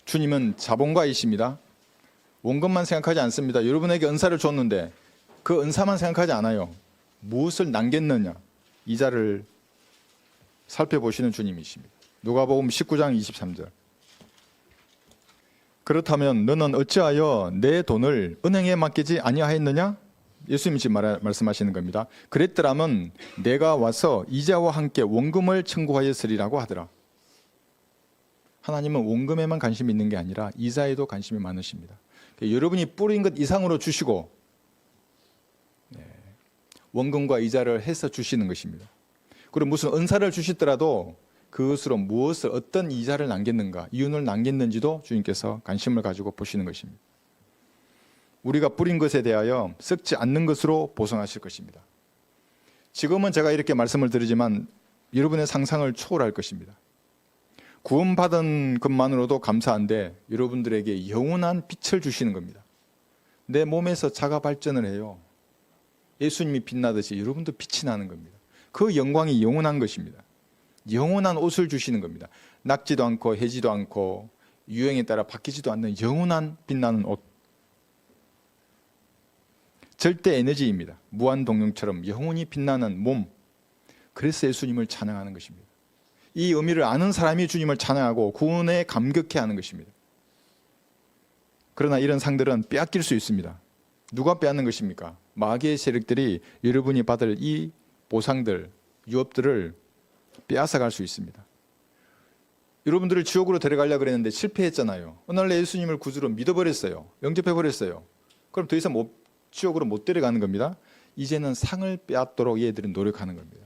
주님은 자본가이십니다. 원금만 생각하지 않습니다. 여러분에게 은사를 줬는데 그 은사만 생각하지 않아요. 무엇을 남겼느냐 이자를 살펴보시는 주님이십니다. 누가복음 19장 23절. 그렇다면 너는 어찌하여 내 돈을 은행에 맡기지 아니하였느냐? 예수님이 지금 말씀하시는 겁니다. 그랬더라면 내가 와서 이자와 함께 원금을 청구하였으리라고 하더라. 하나님은 원금에만 관심이 있는 게 아니라 이자에도 관심이 많으십니다. 여러분이 뿌린 것 이상으로 주시고 원금과 이자를 해서 주시는 것입니다. 그리고 무슨 은사를 주시더라도 그것으로 무엇을 어떤 이자를 남겼는가, 이윤을 남겼는지도 주님께서 관심을 가지고 보시는 것입니다. 우리가 뿌린 것에 대하여 썩지 않는 것으로 보상하실 것입니다. 지금은 제가 이렇게 말씀을 드리지만 여러분의 상상을 초월할 것입니다. 구원받은 것만으로도 감사한데 여러분들에게 영원한 빛을 주시는 겁니다. 내 몸에서 자가 발전을 해요. 예수님이 빛나듯이 여러분도 빛이 나는 겁니다. 그 영광이 영원한 것입니다. 영원한 옷을 주시는 겁니다. 낡지도 않고 해지도 않고 유행에 따라 바뀌지도 않는 영원한 빛나는 옷. 절대 에너지입니다. 무한동력처럼 영원히 빛나는 몸. 그래서 예수님을 찬양하는 것입니다. 이 의미를 아는 사람이 주님을 찬양하고 구원에 감격해하는 것입니다. 그러나 이런 상들은 빼앗길 수 있습니다. 누가 빼앗는 것입니까? 마귀의 세력들이 여러분이 받을 이 보상들, 유업들을 빼앗아 갈 수 있습니다. 여러분들을 지옥으로 데려가려고 그랬는데 실패했잖아요. 어느 날 예수님을 구주로 믿어버렸어요. 영접해버렸어요. 그럼 더 이상 지옥으로 못 데려가는 겁니다. 이제는 상을 빼앗도록 얘들은 노력하는 겁니다.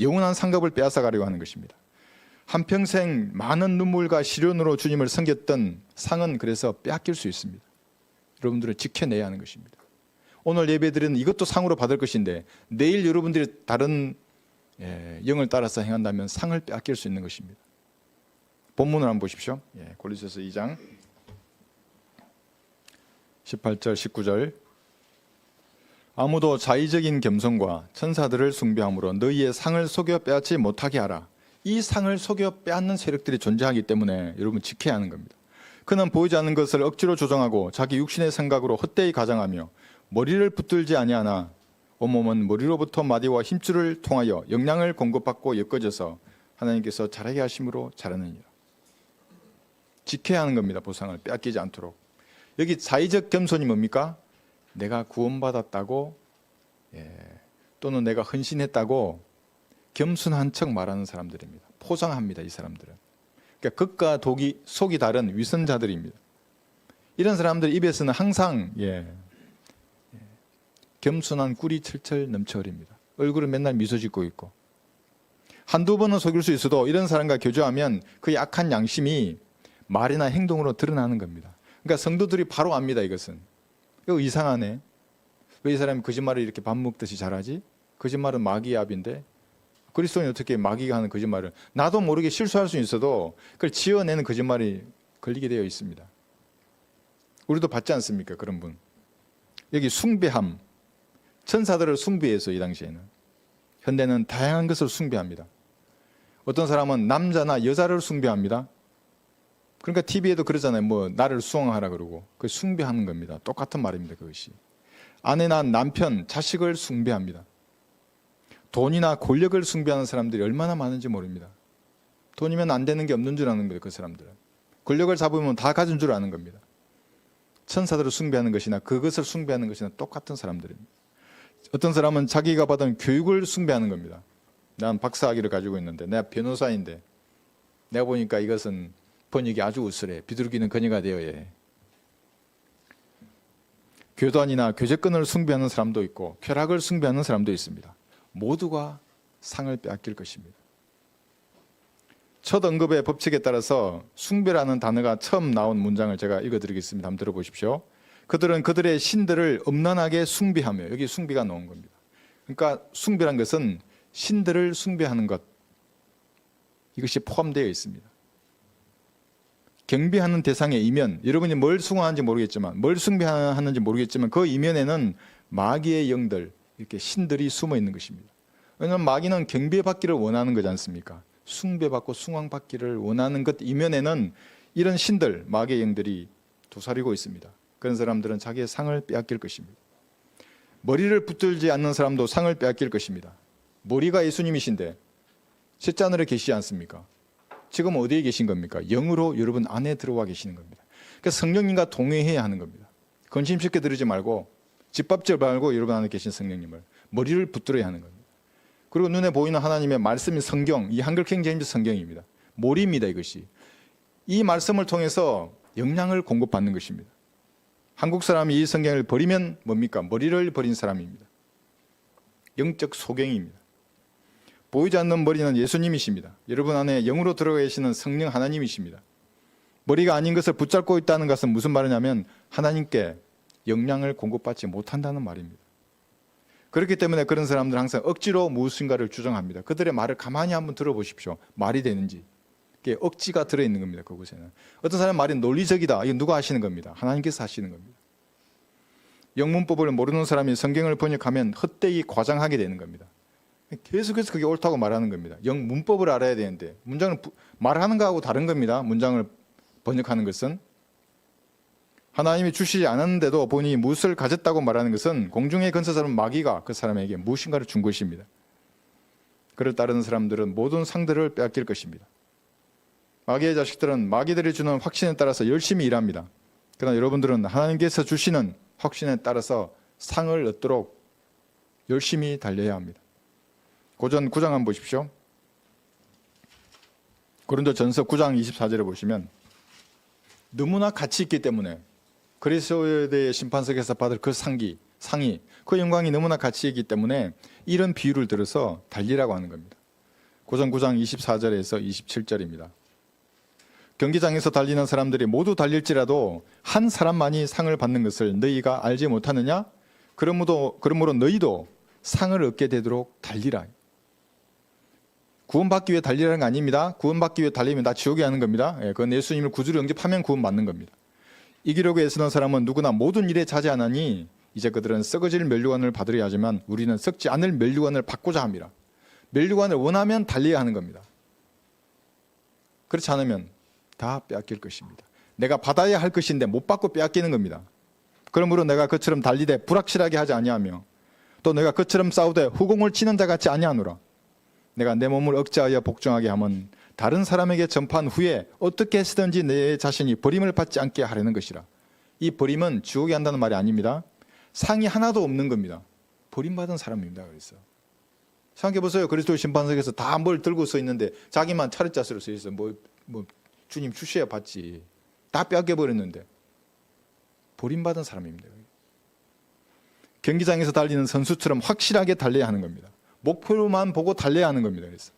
영원한 상급을 빼앗아 가려고 하는 것입니다. 한평생 많은 눈물과 시련으로 주님을 섬겼던 상은 그래서 빼앗길 수 있습니다. 여러분들은 지켜내야 하는 것입니다. 오늘 예배드리는 이것도 상으로 받을 것인데 내일 여러분들이 다른 영을 따라서 행한다면 상을 빼앗길 수 있는 것입니다. 본문을 한번 보십시오. 골로새서 2장 18절 19절 아무도 자의적인 겸손과 천사들을 숭배함으로 너희의 상을 속여 빼앗지 못하게 하라. 이 상을 속여 빼앗는 세력들이 존재하기 때문에 여러분 지켜야 하는 겁니다. 그는 보이지 않는 것을 억지로 조정하고 자기 육신의 생각으로 헛되이 가장하며 머리를 붙들지 아니하나 온몸은 머리로부터 마디와 힘줄을 통하여 영양을 공급받고 엮어져서 하나님께서 자라게 하심으로 자라느니라. 지켜야 하는 겁니다. 보상을 빼앗기지 않도록. 여기 자의적 겸손이 뭡니까? 내가 구원받았다고 또는 내가 헌신했다고 겸손한 척 말하는 사람들입니다. 포장합니다. 이 사람들은. 그러니까 겉과 속이 다른 위선자들입니다. 이런 사람들 입에서는 항상 겸손한 꿀이 철철 넘쳐 흐릅니다. 얼굴은 맨날 미소 짓고 있고 한두 번은 속일 수 있어도 이런 사람과 교제하면 그 약한 양심이 말이나 행동으로 드러나는 겁니다. 그러니까 성도들이 바로 압니다. 이것은. 이거 이상하네. 왜 이 사람이 거짓말을 이렇게 밥 먹듯이 잘하지? 거짓말은 마귀의 압인데 그리스도인이 어떻게 마귀가 하는 거짓말을 나도 모르게 실수할 수 있어도 그걸 지어내는 거짓말이 걸리게 되어 있습니다. 우리도 받지 않습니까? 그런 분. 여기 숭배함. 천사들을 숭배해서 이 당시에는. 현대는 다양한 것을 숭배합니다. 어떤 사람은 남자나 여자를 숭배합니다. 그러니까 TV에도 그러잖아요. 뭐 나를 수용하라 그러고. 그 숭배하는 겁니다. 똑같은 말입니다. 그것이. 아내나 남편, 자식을 숭배합니다. 돈이나 권력을 숭배하는 사람들이 얼마나 많은지 모릅니다. 돈이면 안 되는 게 없는 줄 아는 거예요. 그 사람들은. 권력을 잡으면 다 가진 줄 아는 겁니다. 천사들을 숭배하는 것이나 그것을 숭배하는 것이나 똑같은 사람들입니다. 어떤 사람은 자기가 받은 교육을 숭배하는 겁니다. 난 박사학위를 가지고 있는데 내가 변호사인데 내가 보니까 이것은 번역이 아주 우스래. 비둘기는 그녀가 되어야 해. 교단이나 교제권을 숭배하는 사람도 있고 쾌락을 숭배하는 사람도 있습니다. 모두가 상을 빼앗길 것입니다. 첫 언급의 법칙에 따라서 숭배라는 단어가 처음 나온 문장을 제가 읽어드리겠습니다. 한번 들어보십시오. 그들은 그들의 신들을 엄란하게 숭배하며, 여기 숭배가 나온 겁니다. 그러니까 숭배란 것은 신들을 숭배하는 것, 이것이 포함되어 있습니다. 경배하는 대상의 이면, 여러분이 뭘 숭배하는지 모르겠지만 그 이면에는 마귀의 영들, 이렇게 신들이 숨어 있는 것입니다. 왜냐하면 마귀는 경배받기를 원하는 거지 않습니까? 숭배받고 숭앙받기를 원하는 것 이면에는 이런 신들, 마귀의 영들이 도사리고 있습니다. 그런 사람들은 자기의 상을 빼앗길 것입니다. 머리를 붙들지 않는 사람도 상을 빼앗길 것입니다. 머리가 예수님이신데 셋자늘에 계시지 않습니까? 지금 어디에 계신 겁니까? 영으로 여러분 안에 들어와 계시는 겁니다. 그러니까 성령님과 동행해야 하는 겁니다. 건심쉽게 들으지 말고 짓밟지 말고 여러분 안에 계신 성령님을 머리를 붙들어야 하는 겁니다. 그리고 눈에 보이는 하나님의 말씀인 성경, 이 한글킹 제임스 성경입니다. 몰입니다. 이것이. 이 말씀을 통해서 영향을 공급받는 것입니다. 한국 사람이 이 성경을 버리면 뭡니까? 머리를 버린 사람입니다. 영적 소경입니다. 보이지 않는 머리는 예수님이십니다. 여러분 안에 영으로 들어가 계시는 성령 하나님이십니다. 머리가 아닌 것을 붙잡고 있다는 것은 무슨 말이냐면 하나님께 영향을 공급받지 못한다는 말입니다. 그렇기 때문에 그런 사람들은 항상 억지로 무엇인가를 주장합니다. 그들의 말을 가만히 한번 들어보십시오. 말이 되는지. 그게 억지가 들어있는 겁니다. 그곳에는. 어떤 사람의 말이 논리적이다. 이건 누가 하시는 겁니다. 하나님께서 하시는 겁니다. 영문법을 모르는 사람이 성경을 번역하면 헛되이 과장하게 되는 겁니다. 계속해서 그게 옳다고 말하는 겁니다. 영문법을 알아야 되는데 문장을 말하는 거하고 다른 겁니다. 문장을 번역하는 것은. 하나님이 주시지 않았는데도 본인이 무엇을 가졌다고 말하는 것은 공중에 건설사는 마귀가 그 사람에게 무엇인가를 준 것입니다. 그를 따르는 사람들은 모든 상들을 빼앗길 것입니다. 마귀의 자식들은 마귀들이 주는 확신에 따라서 열심히 일합니다. 그러나 여러분들은 하나님께서 주시는 확신에 따라서 상을 얻도록 열심히 달려야 합니다. 고전 9장 한번 보십시오. 고린도전서 9장 24절에 보시면 너무나 가치 있기 때문에 그리스도에 대해 심판석에서 받을 그 상이 그 영광이 너무나 가치 있기 때문에 이런 비유를 들어서 달리라고 하는 겁니다. 고전 9장 24절에서 27절입니다. 경기장에서 달리는 사람들이 모두 달릴지라도 한 사람만이 상을 받는 것을 너희가 알지 못하느냐? 그러므로 너희도 상을 얻게 되도록 달리라. 구원받기 위해 달리라는 거 아닙니다. 구원받기 위해 달리면 다 지옥에 가는 겁니다. 그건 예수님을 구주로 영접하면 구원받는 겁니다. 이기려고 애쓰는 사람은 누구나 모든 일에 자제하나니 이제 그들은 썩어질 면류관을 받으려 하지만 우리는 썩지 않을 면류관을 받고자 합니다. 면류관을 원하면 달려야 하는 겁니다. 그렇지 않으면 다 빼앗길 것입니다. 내가 받아야 할 것인데 못 받고 빼앗기는 겁니다. 그러므로 내가 그처럼 달리되 불확실하게 하지 아니하며 또 내가 그처럼 싸우되 후공을 치는 자 같이 아니하노라. 내가 내 몸을 억제하여 복종하게 하면 다른 사람에게 전파한 후에 어떻게 해서든지 내 자신이 버림을 받지 않게 하려는 것이라. 이 버림은 지옥에 한다는 말이 아닙니다. 상이 하나도 없는 겁니다. 버림받은 사람입니다. 그래서 생각해 보세요. 그리스도 심판석에서 다 뭘 들고 서 있는데 자기만 차렷자세로 서 있어. 뭐 주님 주셔야 받지. 다 빼앗겨 버렸는데 버림받은 사람입니다. 경기장에서 달리는 선수처럼 확실하게 달려야 하는 겁니다. 목표만 보고 달려야 하는 겁니다. 그래서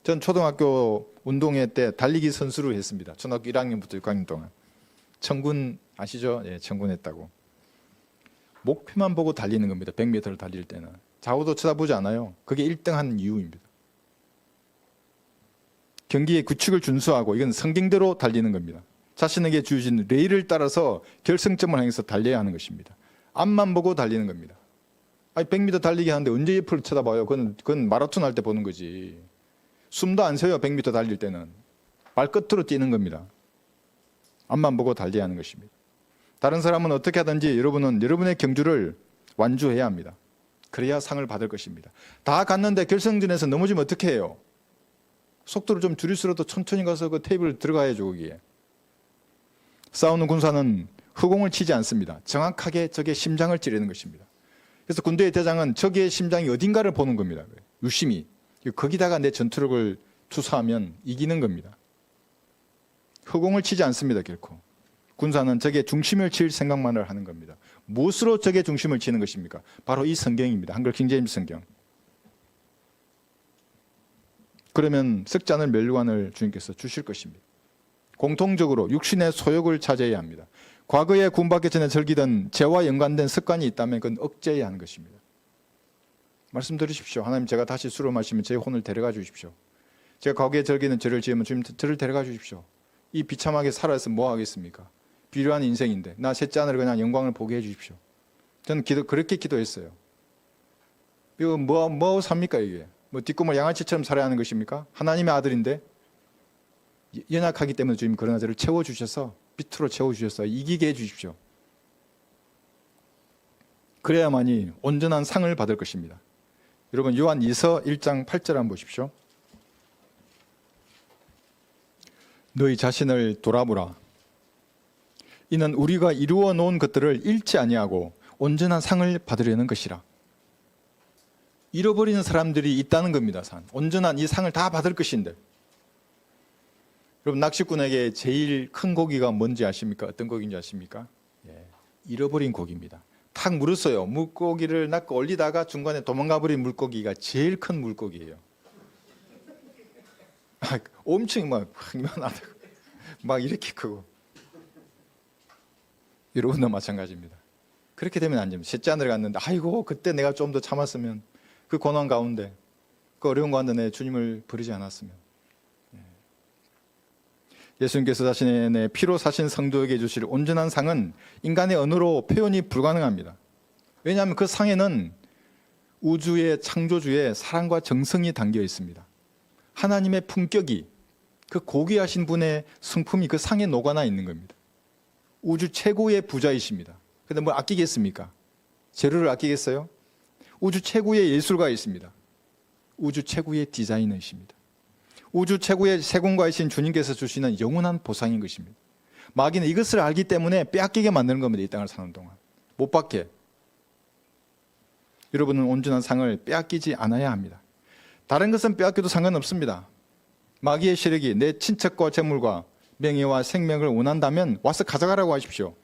전 초등학교 운동회 때 달리기 선수를 했습니다. 초등학교 1학년부터 6학년 동안. 청군 아시죠? 예, 청군했다고. 목표만 보고 달리는 겁니다. 100m를 달릴 때는. 좌우도 쳐다보지 않아요. 그게 1등하는 이유입니다. 경기의 규칙을 준수하고 이건 성경대로 달리는 겁니다. 자신에게 주어진 레일을 따라서 결승점을 향해서 달려야 하는 것입니다. 앞만 보고 달리는 겁니다. 아니 100m 달리기 하는데 언제 옆을 쳐다봐요? 그건 마라톤 할 때 보는 거지. 숨도 안 쉬어요. 100m 달릴 때는. 발끝으로 뛰는 겁니다. 앞만 보고 달려야 하는 것입니다. 다른 사람은 어떻게 하든지 여러분은 여러분의 경주를 완주해야 합니다. 그래야 상을 받을 것입니다. 다 갔는데 결승전에서 넘어지면 어떻게 해요? 속도를 좀 줄일수록 천천히 가서 그 테이블 들어가야죠. 거기에. 싸우는 군사는 후공을 치지 않습니다. 정확하게 적의 심장을 찌르는 것입니다. 그래서 군대의 대장은 적의 심장이 어딘가를 보는 겁니다. 유심히. 거기다가 내 전투력을 투사하면 이기는 겁니다. 후공을 치지 않습니다. 결코. 군사는 적의 중심을 칠 생각만을 하는 겁니다. 무엇으로 적의 중심을 치는 것입니까? 바로 이 성경입니다. 한글 킹제임스 성경. 그러면 썩지 않을 면류관을 주님께서 주실 것입니다. 공통적으로 육신의 소욕을 차지해야 합니다. 과거에 구원받기 전에 즐기던 죄와 연관된 습관이 있다면 그건 억제해야 하는 것입니다. 말씀 들으십시오. 하나님, 제가 다시 술을 마시면 제 혼을 데려가 주십시오. 제가 과거에 즐기는 죄를 지으면 주님 저를 데려가 주십시오. 이 비참하게 살아서 뭐 하겠습니까? 비료한 인생인데 나 셋째 하늘을 그냥 영광을 보게 해 주십시오. 저는 그렇게 기도했어요. 이거 뭐 삽니까 이게? 뭐 뒷골목 양아치처럼 살아야 하는 것입니까? 하나님의 아들인데 연약하기 때문에 주님 그러나 저를 채워주셔서 빛으로 채워주셔서 이기게 해주십시오. 그래야만이 온전한 상을 받을 것입니다. 여러분 요한 2서 1장 8절 한번 보십시오. 너희 자신을 돌아보라. 이는 우리가 이루어 놓은 것들을 잃지 아니하고 온전한 상을 받으려는 것이라. 잃어버리는 사람들이 있다는 겁니다. 온전한 이 상을 다 받을 것인데 여러분 낚시꾼에게 제일 큰 고기가 뭔지 아십니까? 어떤 고기인지 아십니까? 예, 잃어버린 고기입니다. 탁 물었어요. 물고기를 낚고 올리다가 중간에 도망가버린 물고기가 제일 큰 물고기예요. 엄청 막 이만하다고 막 이렇게 크고. 여러분도 마찬가지입니다. 그렇게 되면 안 됩니다. 셋째 하늘에 갔는데 아이고 그때 내가 좀 더 참았으면, 그 고난 가운데 그 어려운 가운데 내 주님을 버리지 않았으면. 예수님께서 자신의 피로 사신 성도에게 주실 온전한 상은 인간의 언어로 표현이 불가능합니다. 왜냐하면 그 상에는 우주의 창조주의 사랑과 정성이 담겨 있습니다. 하나님의 품격이, 그 고귀하신 분의 성품이 그 상에 녹아나 있는 겁니다. 우주 최고의 부자이십니다. 근데 뭘 아끼겠습니까? 재료를 아끼겠어요? 우주 최고의 예술가 있습니다. 우주 최고의 디자이너이십니다. 우주 최고의 세공가이신 주님께서 주시는 영원한 보상인 것입니다. 마귀는 이것을 알기 때문에 빼앗기게 만드는 겁니다. 이 땅을 사는 동안 못 받게. 여러분은 온전한 상을 빼앗기지 않아야 합니다. 다른 것은 빼앗겨도 상관없습니다. 마귀의 세력이 내 친척과 재물과 명예와 생명을 원한다면 와서 가져가라고 하십시오.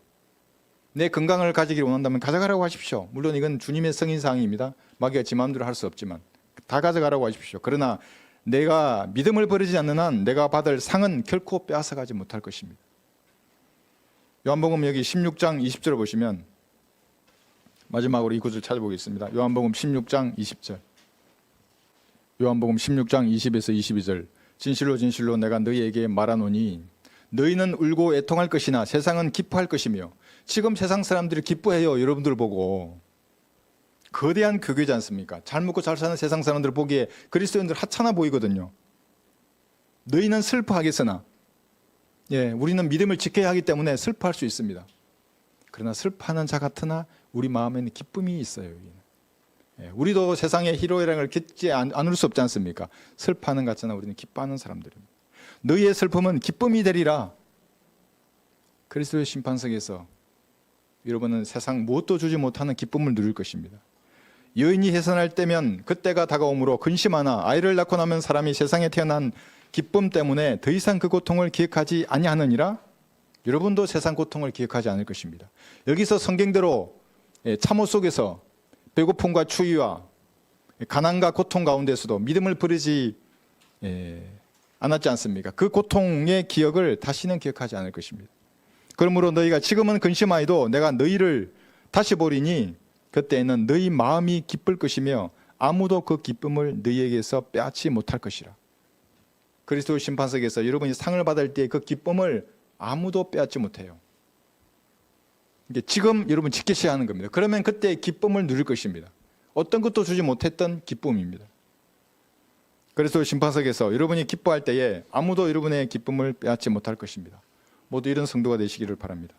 내 건강을 가지기를 원한다면 가져가라고 하십시오. 물론 이건 주님의 성인사항입니다. 마귀가 지 마음대로 할 수 없지만 다 가져가라고 하십시오. 그러나 내가 믿음을 버리지 않는 한 내가 받을 상은 결코 빼앗아가지 못할 것입니다. 요한복음 여기 16장 20절을 보시면, 마지막으로 이 구절 찾아보겠습니다. 요한복음 16장 20절. 요한복음 16장 20에서 22절. 진실로 진실로 내가 너희에게 말하노니 너희는 울고 애통할 것이나 세상은 기뻐할 것이며. 지금 세상 사람들이 기뻐해요. 여러분들 보고. 거대한 교회지 않습니까? 잘 먹고 잘 사는 세상 사람들 보기에 그리스도인들 하찮아 보이거든요. 너희는 슬퍼하겠으나, 우리는 믿음을 지켜야 하기 때문에 슬퍼할 수 있습니다. 그러나 슬퍼하는 자 같으나 우리 마음에는 기쁨이 있어요. 우리도 세상의 희로애락을 겪지 않을 수 없지 않습니까? 슬퍼하는 것 같으나 우리는 기뻐하는 사람들입니다. 너희의 슬픔은 기쁨이 되리라. 그리스도의 심판석에서 여러분은 세상 무엇도 주지 못하는 기쁨을 누릴 것입니다. 여인이 해산할 때면 그때가 다가오므로 근심하나 아이를 낳고 나면 사람이 세상에 태어난 기쁨 때문에 더 이상 그 고통을 기억하지 아니하느니라. 여러분도 세상 고통을 기억하지 않을 것입니다. 여기서 성경대로 참호 속에서 배고픔과 추위와 가난과 고통 가운데서도 믿음을 버리지 않았지 않습니까? 그 고통의 기억을 다시는 기억하지 않을 것입니다. 그러므로 너희가 지금은 근심하여도 내가 너희를 다시 보리니 그때에는 너희 마음이 기쁠 것이며 아무도 그 기쁨을 너희에게서 빼앗지 못할 것이라. 그리스도의 심판석에서 여러분이 상을 받을 때 그 기쁨을 아무도 빼앗지 못해요. 이게 지금 여러분 지키셔야 하는 겁니다. 그러면 그때 기쁨을 누릴 것입니다. 어떤 것도 주지 못했던 기쁨입니다. 그리스도의 심판석에서 여러분이 기뻐할 때에 아무도 여러분의 기쁨을 빼앗지 못할 것입니다. 모두 이런 성도가 되시기를 바랍니다.